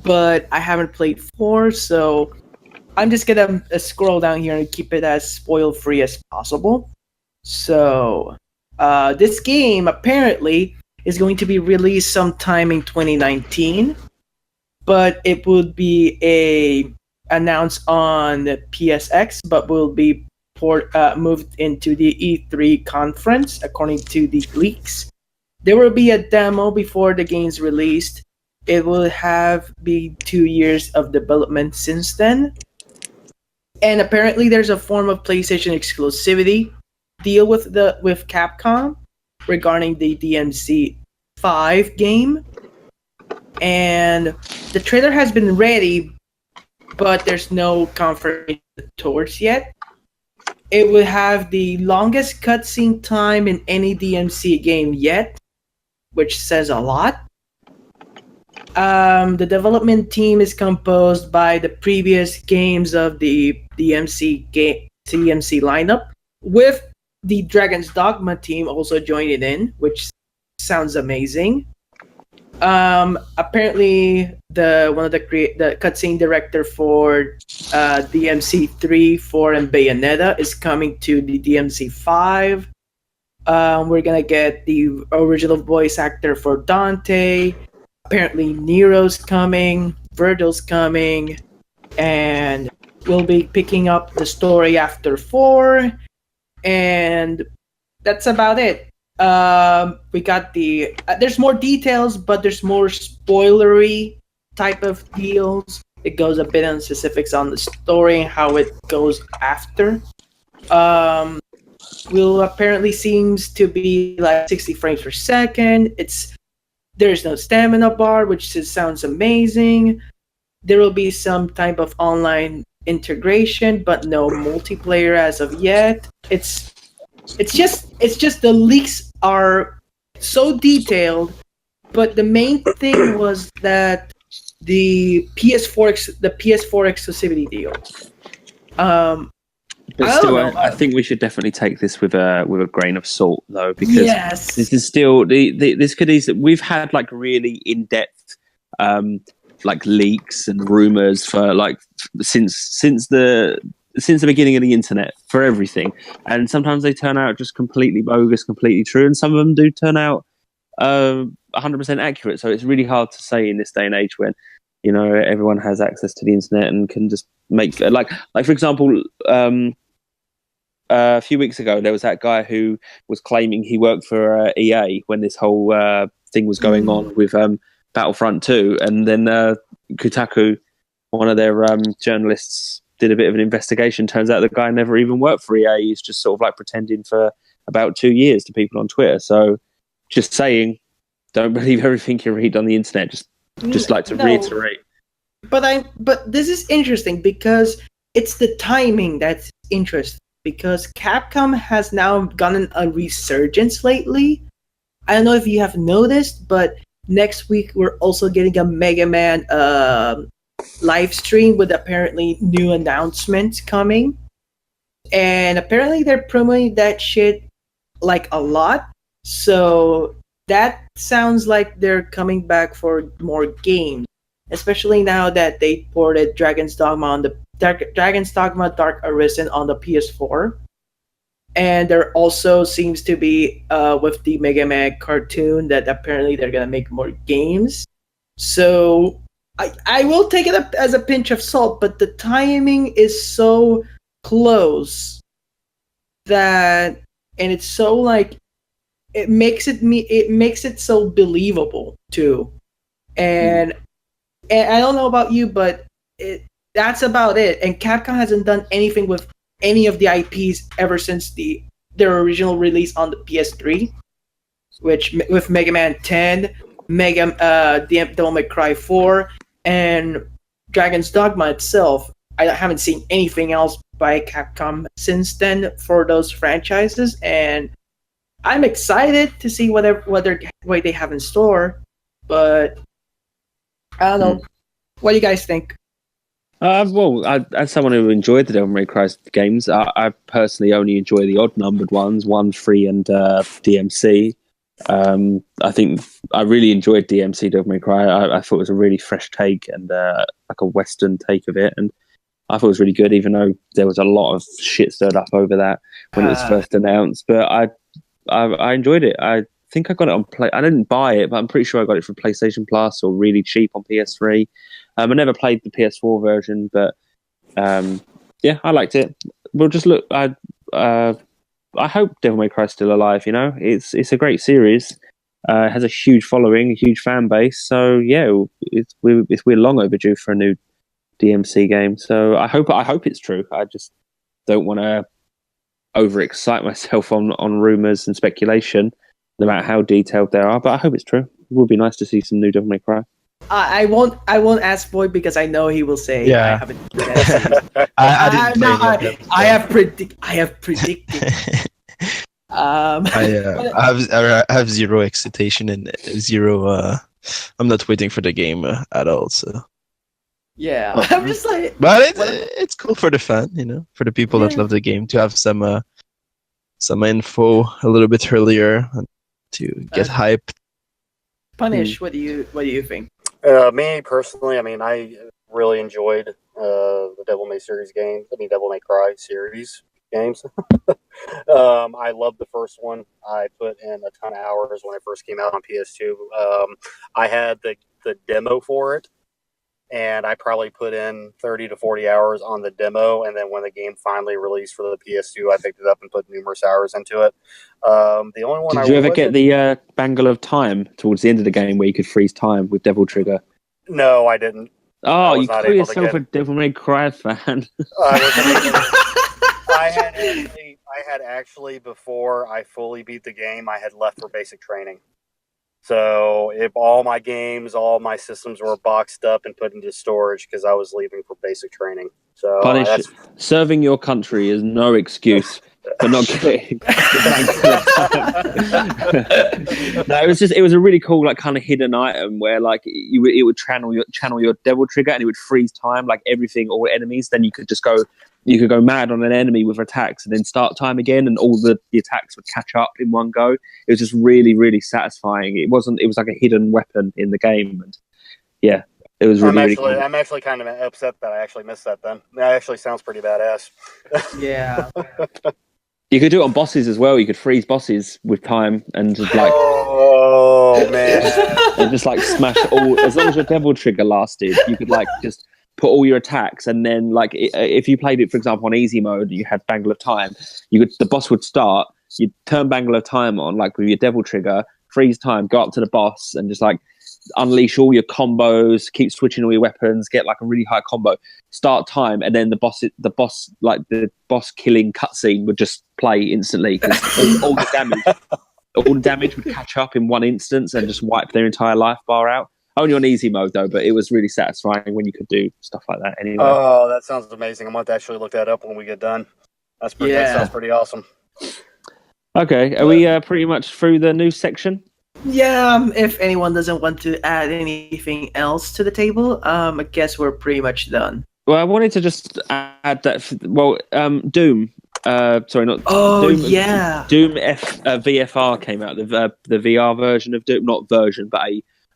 but I haven't played 4, so I'm just gonna scroll down here and keep it as spoil free as possible. So this game apparently is going to be released sometime in 2019, but it would be announced on the PSX, but will be moved into the E3 conference, according to the leaks. There will be a demo before the game's released. It will have been 2 years of development since then. And apparently there's a form of PlayStation exclusivity deal with Capcom regarding the DMC 5 game. And the trailer has been ready, but there's no confirmation towards yet. It will have the longest cutscene time in any DMC game yet, which says a lot. The development team is composed by the previous games of the DMC lineup, with the Dragon's Dogma team also joining in, which sounds amazing. Apparently, the cutscene director for DMC 3, 4, and Bayonetta is coming to the DMC 5. We're gonna get the original voice actor for Dante. Apparently, Nero's coming, Virgil's coming, and we'll be picking up the story after 4. And that's about it. We got the there's more details, but there's more spoilery type of deals. It goes a bit on specifics on the story and how it goes after. Will apparently seems to be like 60 frames per second. There's no stamina bar, which sounds amazing. There will be some type of online integration, but no multiplayer as of yet. It's just the leaks are so detailed, but the main thing was that the PS4 exclusivity deal. But still, I think we should definitely take this with a grain of salt, though, because this is still this could easily. We've had like really in-depth like leaks and rumors for like since the beginning of the internet for everything, and sometimes they turn out just completely bogus, completely true, and some of them do turn out 100% accurate. So it's really hard to say in this day and age when everyone has access to the internet and can just make like for example, a few weeks ago there was that guy who was claiming he worked for EA when this whole thing was going on with Battlefront 2, and then Kotaku, one of their journalists, did a bit of an investigation. Turns out the guy never even worked for EA. He's just sort of like pretending for about 2 years to people on Twitter. So just saying, don't believe everything you read on the internet. Just like to reiterate. But this is interesting because it's the timing that's interesting, because Capcom has now gotten a resurgence lately. I don't know if you have noticed, but next week we're also getting a Mega Man live stream with apparently new announcements coming, and apparently they're promoting that shit like a lot. So that sounds like they're coming back for more games, especially now that they ported Dragon's Dogma Dark Arisen on the PS4. And there also seems to be with the Mega Man cartoon that apparently they're gonna make more games. So I will take it up as a pinch of salt, but the timing is so close and it's so like it makes it so believable too. And I don't know about you, but that's about it. And Capcom hasn't done anything with any of the IPs ever since their original release on the PS3, which with Mega Man 10, Devil May Cry 4, and Dragon's Dogma itself. I haven't seen anything else by Capcom since then for those franchises, and I'm excited to see what they have in store. But I don't know. What do you guys think? Well, as someone who enjoyed the Devil May Cry games, I personally only enjoy the odd-numbered ones, 1, 3, and DMC. I think I really enjoyed DMC Devil May Cry. I thought it was a really fresh take and like a Western take of it, and I thought it was really good, even though there was a lot of shit stirred up over that when it was first announced. But I enjoyed it. I think I got it on I didn't buy it, but I'm pretty sure I got it from PlayStation Plus or really cheap on PS3. I never played the PS4 version, but yeah, I liked it. We'll just look. I hope Devil May Cry is still alive. It's a great series. It has a huge following, a huge fan base. So yeah, we're long overdue for a new DMC game. So I hope it's true. I just don't want to overexcite myself on rumors and speculation, no matter how detailed they are. But I hope it's true. It would be nice to see some new Devil May Cry. I won't ask Boyd because I know he will say yeah. I haven't. I have predicted. I have zero excitation and zero. I'm not waiting for the game at all. So yeah, I'm just like. But it's cool for the fan, for the people that love the game to have some info a little bit earlier to get hyped. Punish. What do you think? Me personally, I really enjoyed the Devil May Cry series games. I loved the first one. I put in a ton of hours when it first came out on PS2. I had the demo for it, and I probably put in 30 to 40 hours on the demo, and then when the game finally released for the PS2, I picked it up and put numerous hours into it. The only one Did you ever get the bangle of time towards the end of the game where you could freeze time with Devil Trigger? No, I didn't. Oh, you call yourself a Devil May Cry fan? I had actually, before I fully beat the game, I had left for basic training. So if all my games, all my systems were boxed up and put into storage because I was leaving for basic training. So Punish, serving your country is no excuse for not getting. No, it was a really cool, like, kind of hidden item where, like, it would channel your Devil Trigger and it would freeze time, like everything, all enemies. Then you could go mad on an enemy with attacks and then start time again, and all the attacks would catch up in one go. It was just really, really satisfying. It was like a hidden weapon in the game, and yeah, It was really I'm actually kind of upset that I actually missed that. Then that actually sounds pretty badass. Yeah. You could do it on bosses as well. You could freeze bosses with time and just like, oh man, and just like smash all. As long as your devil trigger lasted, you could like just put all your attacks, and then like if you played it, for example, on easy mode, you had Bangle of Time. The boss would start. You'd turn Bangle of Time on, like with your devil trigger, freeze time, go up to the boss, and just like unleash all your combos, keep switching all your weapons, get like a really high combo, start time, and then the boss killing cutscene would just play instantly because all the damage would catch up in one instance and just wipe their entire life bar out. Only on easy mode though, but it was really satisfying when you could do stuff like that anyway. Oh, that sounds amazing. I'm going to actually look that up when we get done. That sounds pretty awesome. Okay, are we pretty much through the news section? Yeah, if anyone doesn't want to add anything else to the table, I guess we're pretty much done. Well, I wanted to just add that. Doom. Sorry, not. Oh Doom, yeah. Doom VFR came out. The VR version of Doom, not version, but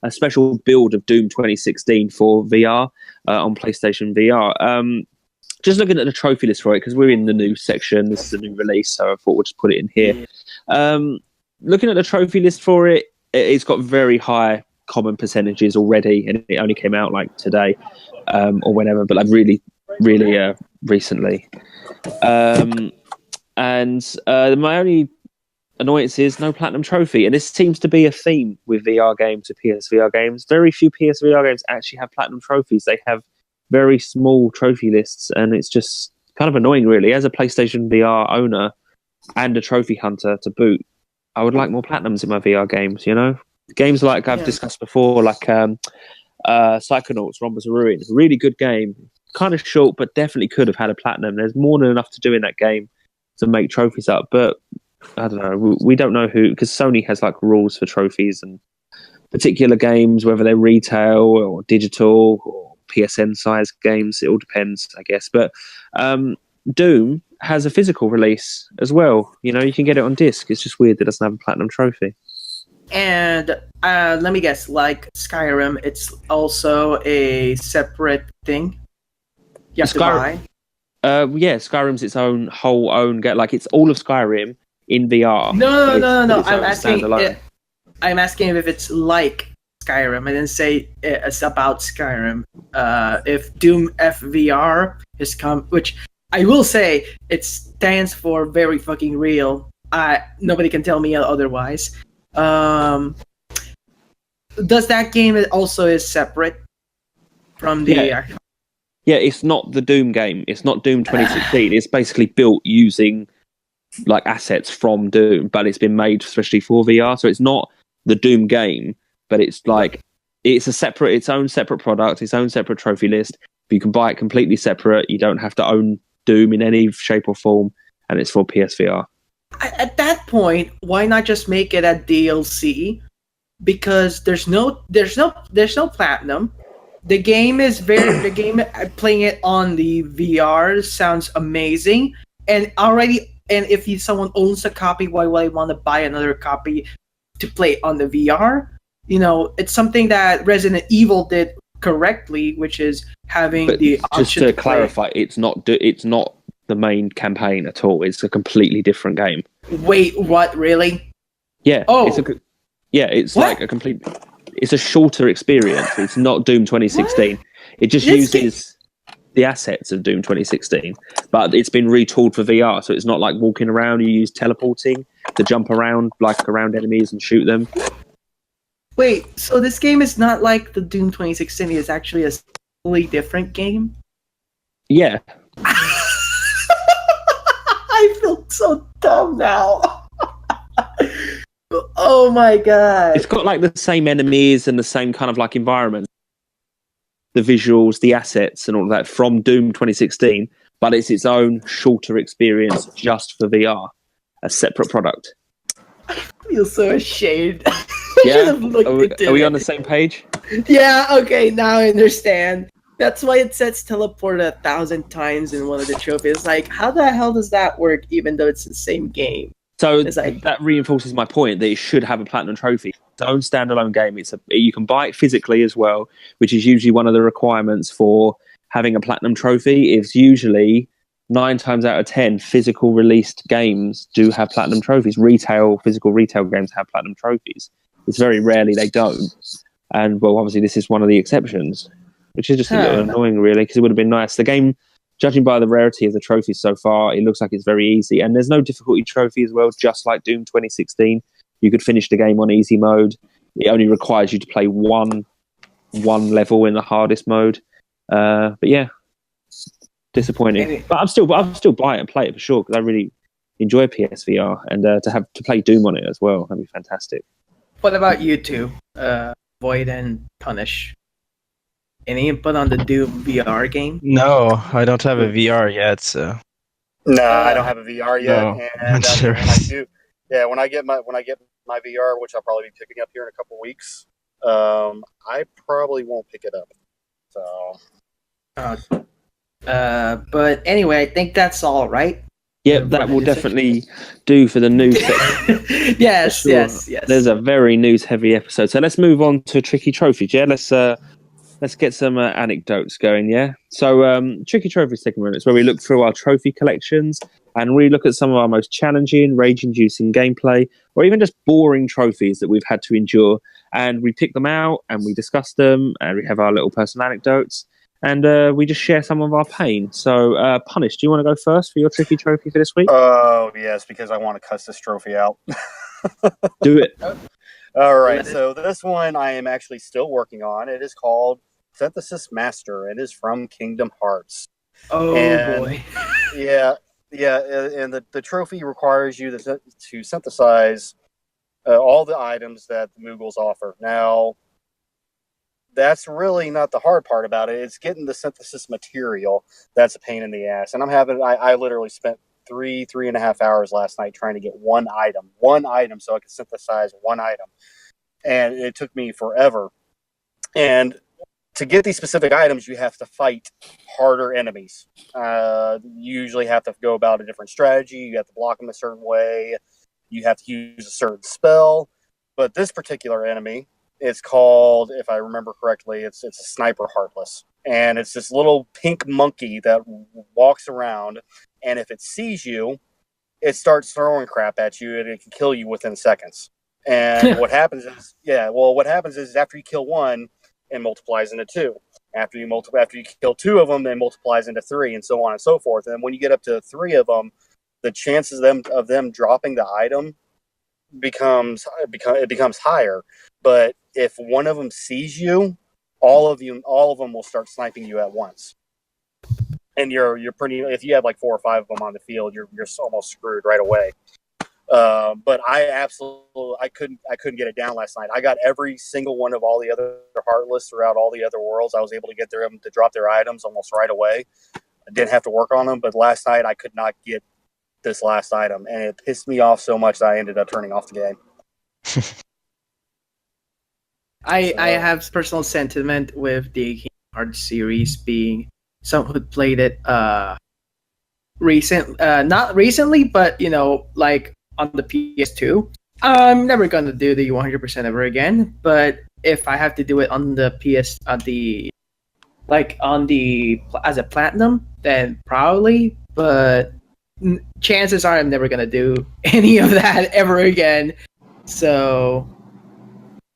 a special build of Doom 2016 for VR on PlayStation VR. Just looking at the trophy list for it because we're in the news section. This is a new release, so I thought we'll just put it in here. Looking at the trophy list for it, it's got very high common percentages already, and it only came out like today or whenever, but like really recently. And my only annoyance is no platinum trophy, and this seems to be a theme with VR games, with PSVR games. Very few PSVR games actually have platinum trophies. They have very small trophy lists, and it's just kind of annoying, really. As a PlayStation VR owner and a trophy hunter to boot, I would like more platinums in my VR games, you know? Games like I've discussed before, like Psychonauts, Rhombus of Ruin. Really good game. Kind of short, but definitely could have had a platinum. There's more than enough to do in that game to make trophies up. But I don't know. We don't know who, because Sony has like rules for trophies and particular games, whether they're retail or digital or PSN size games. It all depends, I guess. But Doom has a physical release as well. You know, you can get it on disc. It's just weird that it doesn't have a platinum trophy. And let me guess, like Skyrim, it's also a separate thing you have to buy. Skyrim's its own game. Like it's all of Skyrim in VR. No. I'm asking if it's like Skyrim. I didn't say it's about Skyrim. If Doom FVR is which I will say it stands for very fucking real. Nobody can tell me otherwise. Does that game also is separate from the? Yeah, it's not the Doom game. It's not Doom 2016. It's basically built using like assets from Doom, but it's been made especially for VR. So it's not the Doom game, but it's like it's its own separate product, its own separate trophy list. You can buy it completely separate. You don't have to own Doom in any shape or form, and it's for PSVR. At that point, why not just make it a DLC? Because there's no platinum. The game playing it on the VR sounds amazing, and if someone owns a copy, why would I want to buy another copy to play on the VR? You know, it's something that Resident Evil did correctly, which is having the option. Just to clarify, it's not the main campaign at all. It's a completely different game. Wait, what? Really? Yeah. Oh. It's like a complete. It's a shorter experience. It's not Doom 2016. What? It just uses the assets of Doom 2016, but it's been retooled for VR. So it's not like walking around. You use teleporting to jump around, like around enemies and shoot them. Wait, so this game is not like the Doom 2016. It's actually a totally different game? Yeah. I feel so dumb now. Oh my god. It's got like the same enemies and the same kind of like environment. The visuals, the assets and all of that from Doom 2016, but it's its own shorter experience just for VR. A separate product. I feel so ashamed. Yeah? Are we on the same page? Yeah, okay, now I understand. That's why it says teleport 1,000 times in one of the trophies. Like, how the hell does that work even though it's the same game? So It's like, that reinforces my point that it should have a platinum trophy. It's its own standalone game. You can buy it physically as well, which is usually one of the requirements for having a platinum trophy. It's usually 9 times out of 10 physical released games do have platinum trophies. Physical retail games have platinum trophies. It's very rarely they don't. And well, obviously this is one of the exceptions, which is just a little annoying, really, because it would have been nice. The game, judging by the rarity of the trophies so far, it looks like it's very easy. And there's no difficulty trophy as well, just like Doom 2016. You could finish the game on easy mode. It only requires you to play one level in the hardest mode. But yeah, disappointing. But I'll still buy it and play it for sure, because I really enjoy PSVR, and to play Doom on it as well, that'd be fantastic. What about you two, Void and Punish? Any input on the Doom VR game? No, I don't have a VR yet, so. No, I don't have a VR yet, No, and when I do, when I get my VR, which I'll probably be picking up here in a couple weeks, I probably won't pick it up. So. But anyway, I think that's all, right? Yep, that will definitely do for the news section. Yes, sure. yes. There's a very news-heavy episode, so let's move on to Tricky Trophies. Yeah, let's get some anecdotes going. Yeah, so Tricky Trophy segment is where we look through our trophy collections and we look at some of our most challenging, rage-inducing gameplay, or even just boring trophies that we've had to endure, and we pick them out and we discuss them, and we have our little personal anecdotes. And we just share some of our pain. So, Punish, do you want to go first for your Tricky Trophy for this week? Oh, yes, because I want to cuss this trophy out. Do it. All right, so this one I am actually still working on. It is called Synthesis Master. It is from Kingdom Hearts. Oh, boy. Yeah, and the trophy requires you to synthesize all the items that the Moogles offer. Now, that's really not the hard part about it. It's getting the synthesis material that's a pain in the ass. And I literally spent 3.5 hours last night trying to get one item so I could synthesize one item. And it took me forever. And to get these specific items, you have to fight harder enemies. You usually have to go about a different strategy. You have to block them a certain way. You have to use a certain spell. But this particular enemy, it's called, if I remember correctly, it's a Sniper Heartless. And it's this little pink monkey that walks around, and if it sees you, it starts throwing crap at you, and it can kill you within seconds. And what happens is after you kill one, it multiplies into two. After you kill two of them, it multiplies into three, and so on and so forth. And when you get up to 3 of them, the chances of them dropping the item becomes higher. But if one of them sees you, all of them will start sniping you at once. And you're pretty. If you have like 4 or 5 of them on the field, you're almost screwed right away. But I couldn't get it down last night. I got every single one of all the other Heartless throughout all the other worlds. I was able to get them to drop their items almost right away. I didn't have to work on them, but last night I could not get this last item, and it pissed me off so much that I ended up turning off the game. I have personal sentiment with the Kingdom Hearts series, being someone who played it not recently, but like on the PS2. I'm never gonna do the 100% ever again, but if I have to do it on the PS as a platinum, then probably. But chances are I'm never gonna do any of that ever again. So.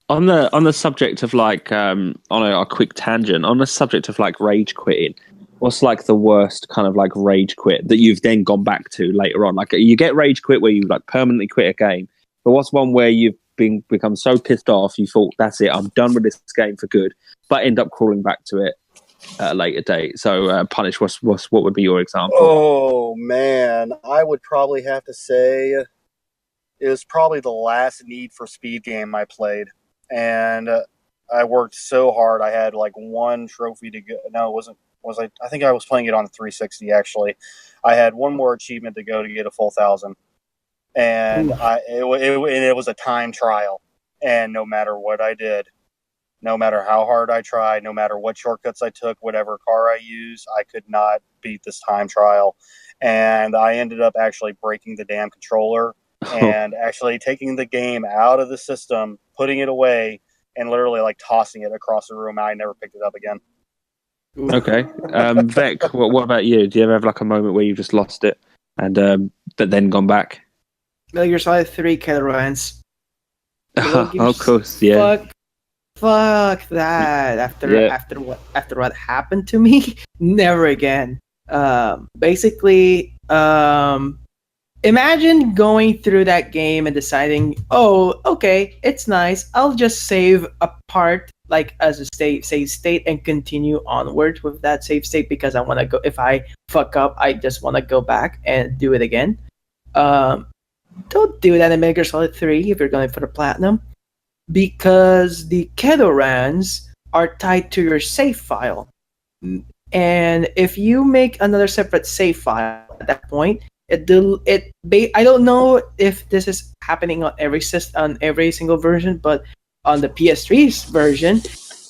On the subject of like on a quick tangent, on the subject of like rage quitting, what's like the worst kind of like rage quit that you've then gone back to later on? Like you get rage quit where you like permanently quit a game, but what's one where you've become so pissed off you thought, that's it, I'm done with this game for good, but end up crawling back to it at a later date? So Punish, what would be your example? Oh man, I would probably have to say it was probably the last Need for Speed game I played. And I worked so hard. I had like one trophy to go. No, it wasn't. I think I was playing it on 360 actually. I had one more achievement to go to get a full 1,000, and it was a time trial. And no matter what I did, no matter how hard I tried, no matter what shortcuts I took, whatever car I used, I could not beat this time trial. And I ended up actually breaking the damn controller and actually taking the game out of the system, putting it away, and literally like tossing it across the room. I never picked it up again. Okay. Vec, what about you? Do you ever have like a moment where you've just lost it and but then gone back? Metal Gear Solid 3 Killer Runs. Of course, yeah. Fuck that. After what happened to me, never again. Basically, imagine going through that game and deciding, oh, okay, it's nice. I'll just save a part like as a save state and continue onwards with that save state because I want to go. If I fuck up, I just want to go back and do it again. Don't do that in Metal Gear Solid 3 if you're going for the platinum, because the Kedorans are tied to your save file. And if you make another separate save file at that point, I don't know if this is happening on every single version, but on the PS3's version,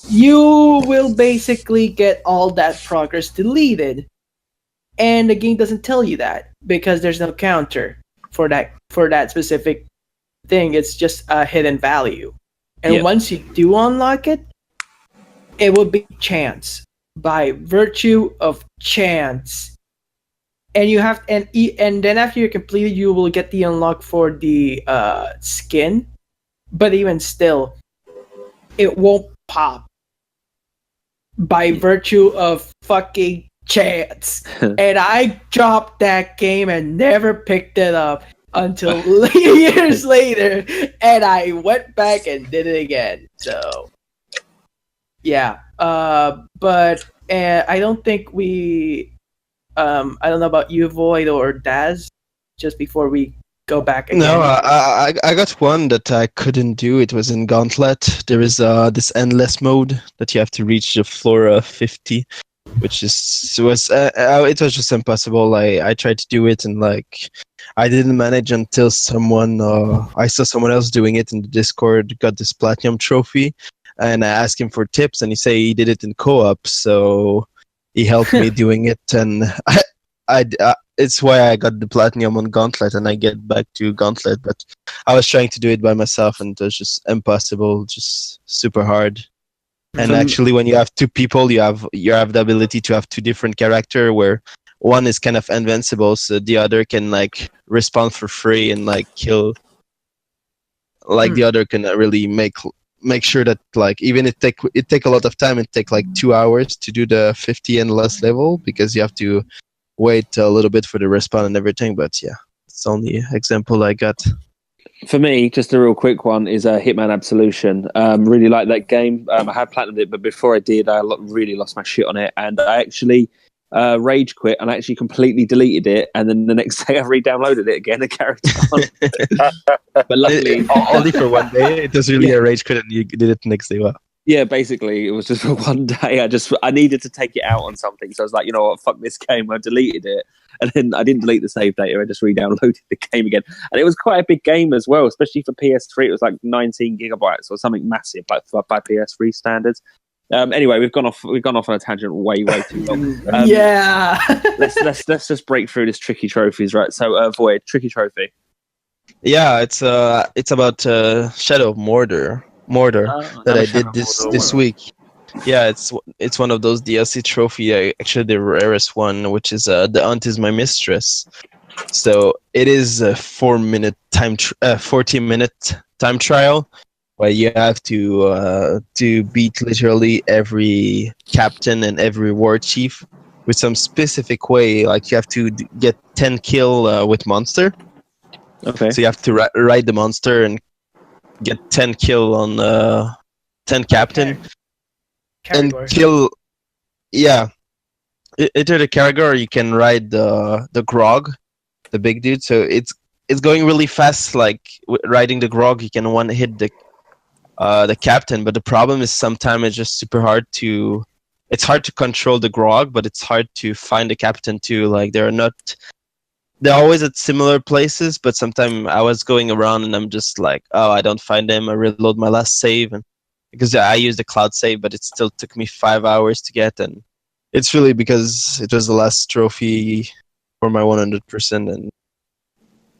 you will basically get all that progress deleted. And the game doesn't tell you that because there's no counter for that specific thing. It's just a hidden value. And once you do unlock it, it will be chance. By virtue of chance. And you have and then after you complete it, you will get the unlock for the skin. But even still, it won't pop. By virtue of fucking chance. And I dropped that game and never picked it up until years later, and I went back and did it again. So, yeah. But I don't think we. I don't know about you, Void or Daz. Just before we go back again. No, I got one that I couldn't do. It was in Gauntlet. There is this endless mode that you have to reach the floor 50, which was just impossible. I tried to do it and like I didn't manage until I saw someone else doing it in the Discord, got this platinum trophy, and I asked him for tips, and he said he did it in co-op, so he helped me doing it, and it's why I got the platinum on Gauntlet, and I get back to Gauntlet. But I was trying to do it by myself, and it was just impossible, just super hard. And actually, when you have two people, you have the ability to have two different characters, where one is kind of invincible, so the other can like respawn for free and like kill. Like the other can really make sure that like even it take a lot of time. It take like 2 hours to do the 50 and less level because you have to wait a little bit for the respawn and everything. But yeah, it's the only example I got. For me, just a real quick one is Hitman Absolution. Really like that game. I had platinumed it, but before I did, I really lost my shit on it, and I actually rage quit and I actually completely deleted it. And then the next day, I re-downloaded it again and carried on. But luckily, only for one day. It was really a rage quit, and you did it the next day. Wow. Yeah, basically, it was just for one day. I needed to take it out on something, so I was like, you know what, fuck this game. I deleted it, and then I didn't delete the save data. I just re-downloaded the game again, and it was quite a big game as well, especially for PS3. It was like 19 gigabytes or something massive, like by PS3 standards. Anyway, we've gone off on a tangent way too long. Yeah. let's just break through this tricky trophies, right? So, Void, tricky trophy. Yeah, it's about Shadow of Mordor that I did this week. Yeah, it's one of those DLC trophy, actually the rarest one, which is The Aunt is My Mistress. So it is a 14-minute time trial where you have to beat literally every captain and every war chief with some specific way. Like you have to get 10 kill with monster. Okay. So you have to ride the monster and get 10 kill on 10 captain and kill. Yeah, either the Carragher or you can ride the Grog, the big dude. So it's going really fast. Like riding the Grog, you can one hit the captain. But the problem is sometimes it's just super hard to. It's hard to control the Grog, but it's hard to find the captain too. Like they're always at similar places, but sometimes I was going around and I'm just like, oh, I don't find them. I reload my last save, and because I used the cloud save, but it still took me 5 hours to get, and it's really because it was the last trophy for my 100%. And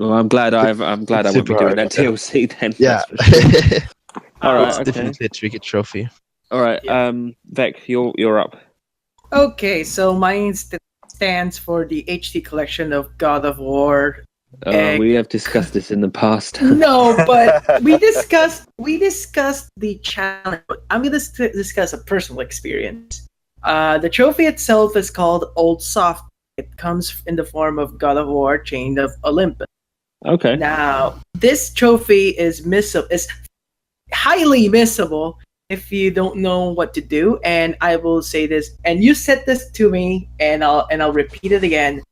Well, I'm glad I won't be super doing hard. that DLC then. Yeah. That's for sure. All right, It's okay. definitely a tricky trophy. All right, Yeah. Vec, you're up. Okay, so mine stands for the HD collection of God of War. We have discussed this in the past. No, but we discussed the challenge. I'm going to discuss a personal experience. The trophy itself is called Old Soft. It comes in the form of God of War: Chain of Olympus. Okay. Now, this trophy is highly missable if you don't know what to do. And I will say this, and you said this to me, and I'll repeat it again.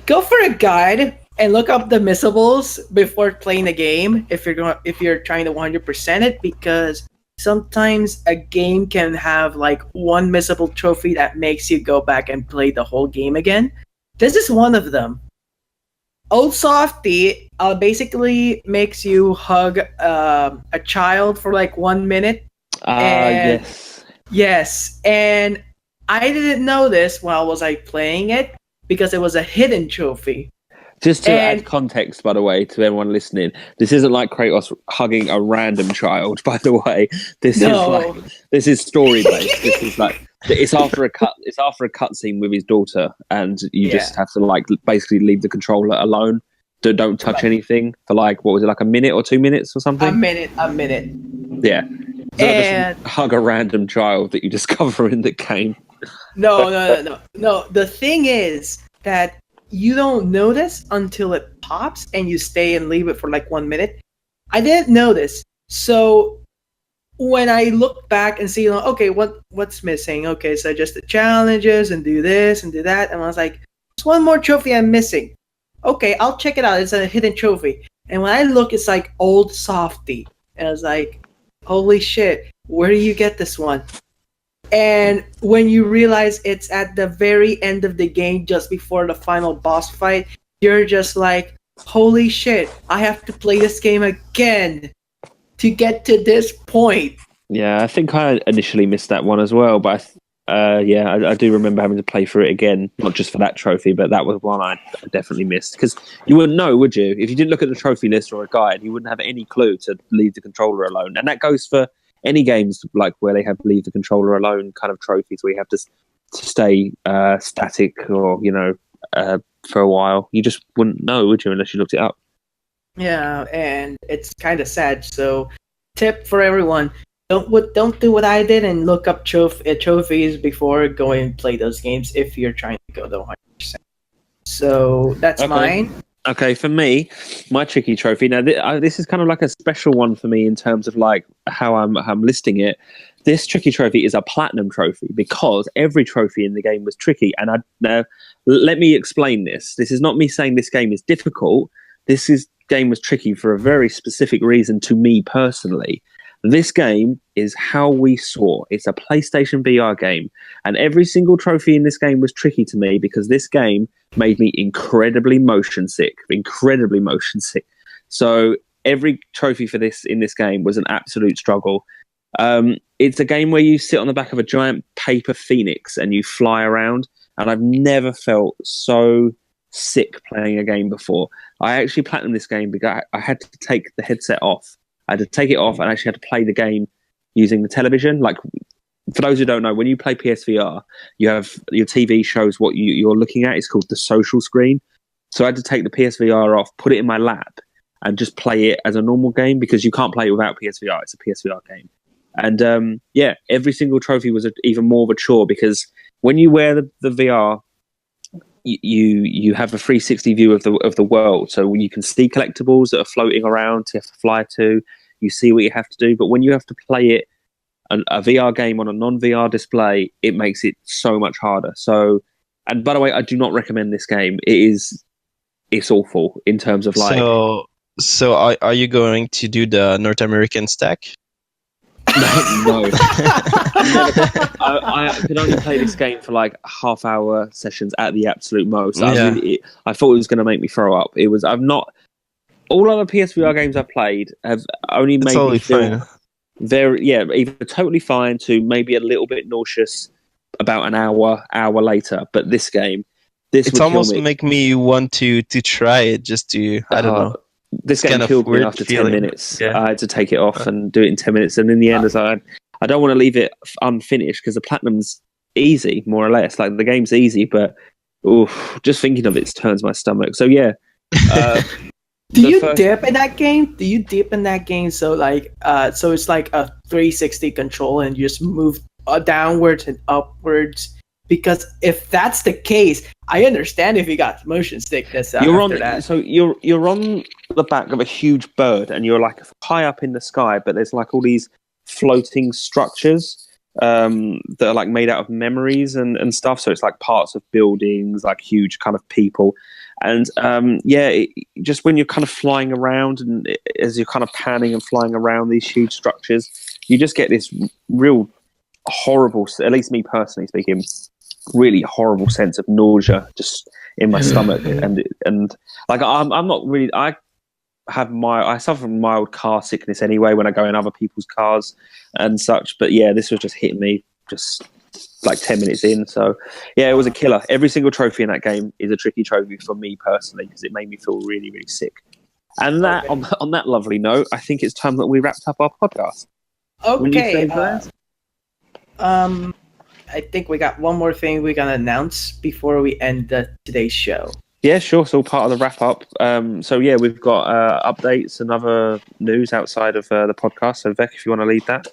Go for a guide and look up the missables before playing the game if you're trying to 100% it, because sometimes a game can have like one missable trophy that makes you go back and play the whole game again. This is one of them. Old Softy basically makes you hug a child for like 1 minute. And Yes. yes, and I didn't know this while was I playing it because it was a hidden trophy. Just to add context, by the way, to everyone listening, this isn't like Kratos hugging a random child. By the way, this is story based. This is like it's after a cutscene with his daughter, and you just have to like basically leave the controller alone. Don't touch anything for like, what was it, like a minute or 2 minutes or something? A minute. Yeah. And just hug a random child that you discover in the game. No. The thing is that you don't notice until it pops and you stay and leave it for like 1 minute. I didn't notice. So when I look back and see, okay, what's missing? Okay, so just the challenges and do this and do that. And I was like, there's one more trophy I'm missing. Okay, I'll check it out. It's a hidden trophy. And when I look, it's like Old Softy. And I was like, holy shit, where do you get this one? And when you realize it's at the very end of the game, just before the final boss fight, you're just like, holy shit, I have to play this game again to get to this point. Yeah, I think I initially missed that one as well, but I do remember having to play through it again, not just for that trophy, but that was one I definitely missed. Because you wouldn't know, would you? If you didn't look at the trophy list or a guide, you wouldn't have any clue to leave the controller alone. And that goes for any games like where they have leave the controller alone kind of trophies where you have to stay static or, for a while. You just wouldn't know, would you, unless you looked it up. Yeah, and it's kind of sad. So, tip for everyone: don't do what I did and look up trophies before going and play those games if you're trying to go to 100%. So that's mine. Okay, for me, my tricky trophy. Now, this is kind of like a special one for me in terms of like how I'm listing it. This tricky trophy is a platinum trophy because every trophy in the game was tricky. And now, let me explain this. This is not me saying this game is difficult. This game was tricky for a very specific reason to me personally. This game is how we saw. It's a PlayStation VR game. And every single trophy in this game was tricky to me because this game made me incredibly motion sick. So every trophy for this in this game was an absolute struggle. It's a game where you sit on the back of a giant paper phoenix and you fly around. And I've never felt so sick playing a game before. I actually platinumed this game because I had to take the headset off. I had to take it off and actually had to play the game using the television. Like, for those who don't know, when you play PSVR, you have your TV shows what you're looking at. It's called the social screen. So I had to take the PSVR off, put it in my lap, and just play it as a normal game because you can't play it without PSVR. It's a PSVR game. And every single trophy was even more of a chore because when you wear the VR, you have a 360 view of the world, so you can see collectibles that are floating around you have to fly to. You see what you have to do, but when you have to play it a VR game on a non-VR display, it makes it so much harder. So, and by the way, I do not recommend this game. It's awful in terms of like. So are you going to do the North American stack? No. I could only play this game for like half-hour sessions at the absolute most. I thought it was going to make me throw up. All other PSVR games I've played have only made me feel either totally fine to maybe a little bit nauseous about an hour later. But this game, This It's would almost kill me. make me want to try it just to, I don't know. This game kind of killed me weird after feeling. 10 minutes. Yeah. I had to take it off and do it in 10 minutes. And in the end, I don't want to leave it unfinished because the platinum's easy, more or less. Like, the game's easy, but just thinking of it turns my stomach. So, yeah. Do you dip in that game? Do you dip in that game? So, like, so it's like a 360 control and you just move downwards and upwards. Because if that's the case, I understand if you got motion sickness after that. So you're on the back of a huge bird, and you're like high up in the sky, but there's like all these floating structures that are like made out of memories and stuff. So it's like parts of buildings, like huge kind of people, and just when you're kind of flying around, and as you're kind of panning and flying around these huge structures, you just get this real horrible, at least me personally speaking, really horrible sense of nausea just in my stomach, and like I'm not really. I suffer from mild car sickness anyway when I go in other people's cars and such. But yeah, this was just hitting me just like 10 minutes in. So yeah, it was a killer. Every single trophy in that game is a tricky trophy for me personally because it made me feel really, really sick. And that on that lovely note, I think it's time that we wrapped up our podcast. Okay. I think we got one more thing we're gonna announce before we end today's show. Yeah, sure. It's all part of the wrap up. So yeah, we've got updates and other news outside of the podcast. So Vec, if you want to lead that.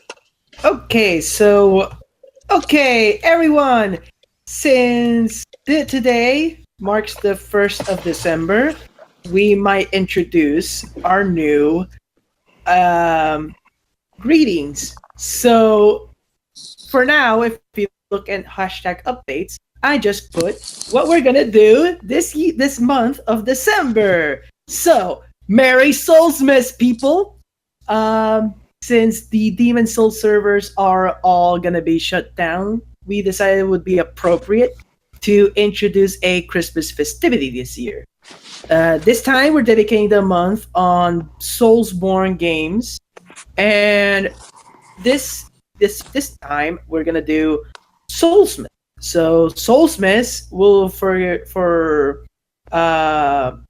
Okay, everyone. Since today marks the 1st of December, we might introduce our new greetings. So for now, if you look at hashtag updates, I just put what we're gonna do this month of December. So, Merry Soulsmas, people! Since the Demon Soul servers are all gonna be shut down, we decided it would be appropriate to introduce a Christmas festivity this year. This time, we're dedicating the month on Soulsborne games, and this time we're gonna do Soulsmas. So Soulsmas will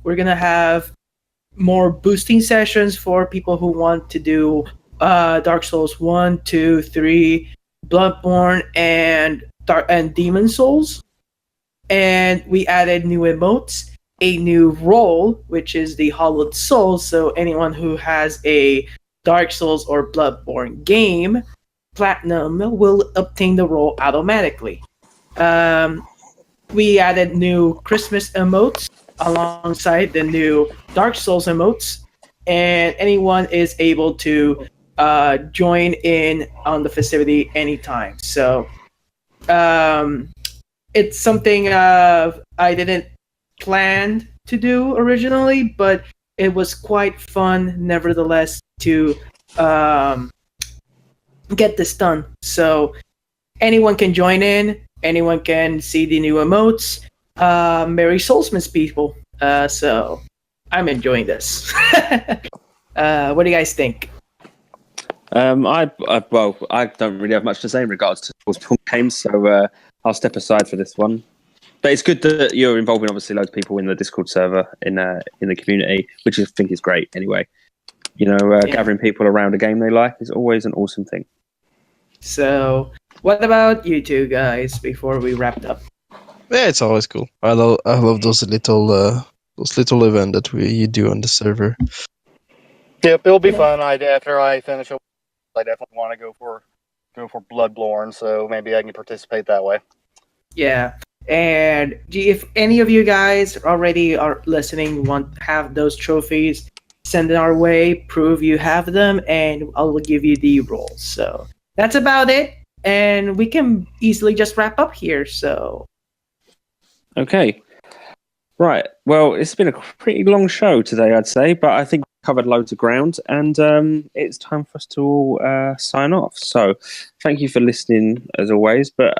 we're gonna have more boosting sessions for people who want to do Dark Souls 1, 2, 3, Bloodborne, and Demon Souls. And we added new emotes, a new role, which is the Hollowed Soul. So anyone who has a Dark Souls or Bloodborne game, Platinum will obtain the role automatically. We added new Christmas emotes alongside the new Dark Souls emotes, and anyone is able to join in on the festivity anytime. So it's something I didn't plan to do originally, but it was quite fun nevertheless to get this done. So anyone can join in, anyone can see the new emotes. Merry Soulsmas, people. So I'm enjoying this. What do you guys think? I don't really have much to say in regards to Soulsborne games, so I'll step aside for this one. But it's good that you're involving obviously loads of people in the Discord server in the community, which I think is great. Anyway, gathering people around a game they like is always an awesome thing. So, what about you two guys before we wrapped up? Yeah, it's always cool. I love those little events that you do on the server. Yep, it'll be fun. After I finish, I definitely want to go for Bloodborne, so maybe I can participate that way. Yeah, and if any of you guys already are listening, have those trophies, send it our way. Prove you have them, and I'll give you the rolls. So that's about it, and we can easily just wrap up here. So. Okay. Right. Well, it's been a pretty long show today, I'd say, but I think we covered loads of ground, and it's time for us to all sign off. So thank you for listening, as always. But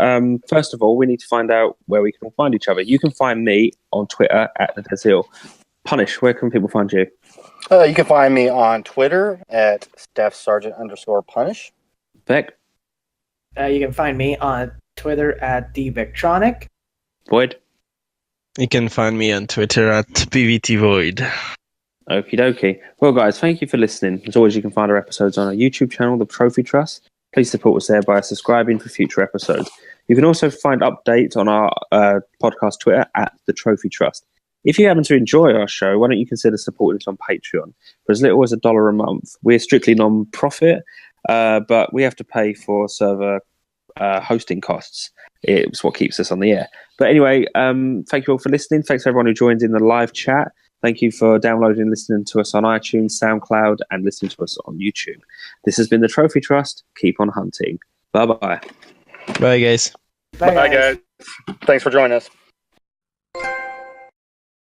first of all, we need to find out where we can find each other. You can find me on Twitter at @TheDazil. Punish, where can people find you? You can find me on Twitter at StaffSergeant_Punish. Beck? You can find me on Twitter at TheVectronic. Boyd? You can find me on Twitter at PVTVoid. Okie dokie. Well, guys, thank you for listening. As always, you can find our episodes on our YouTube channel, The Trophy Trust. Please support us there by subscribing for future episodes. You can also find updates on our podcast Twitter at The Trophy Trust. If you happen to enjoy our show, why don't you consider supporting us on Patreon for as little as $1 a month? We're strictly non-profit, but we have to pay for server hosting costs. It's what keeps us on the air. But anyway, thank you all for listening. Thanks to everyone who joined in the live chat. Thank you for downloading and listening to us on iTunes, SoundCloud, and listening to us on YouTube. This has been The Trophy Trust. Keep on hunting. Bye-bye. Bye, guys. Bye, guys. Thanks for joining us.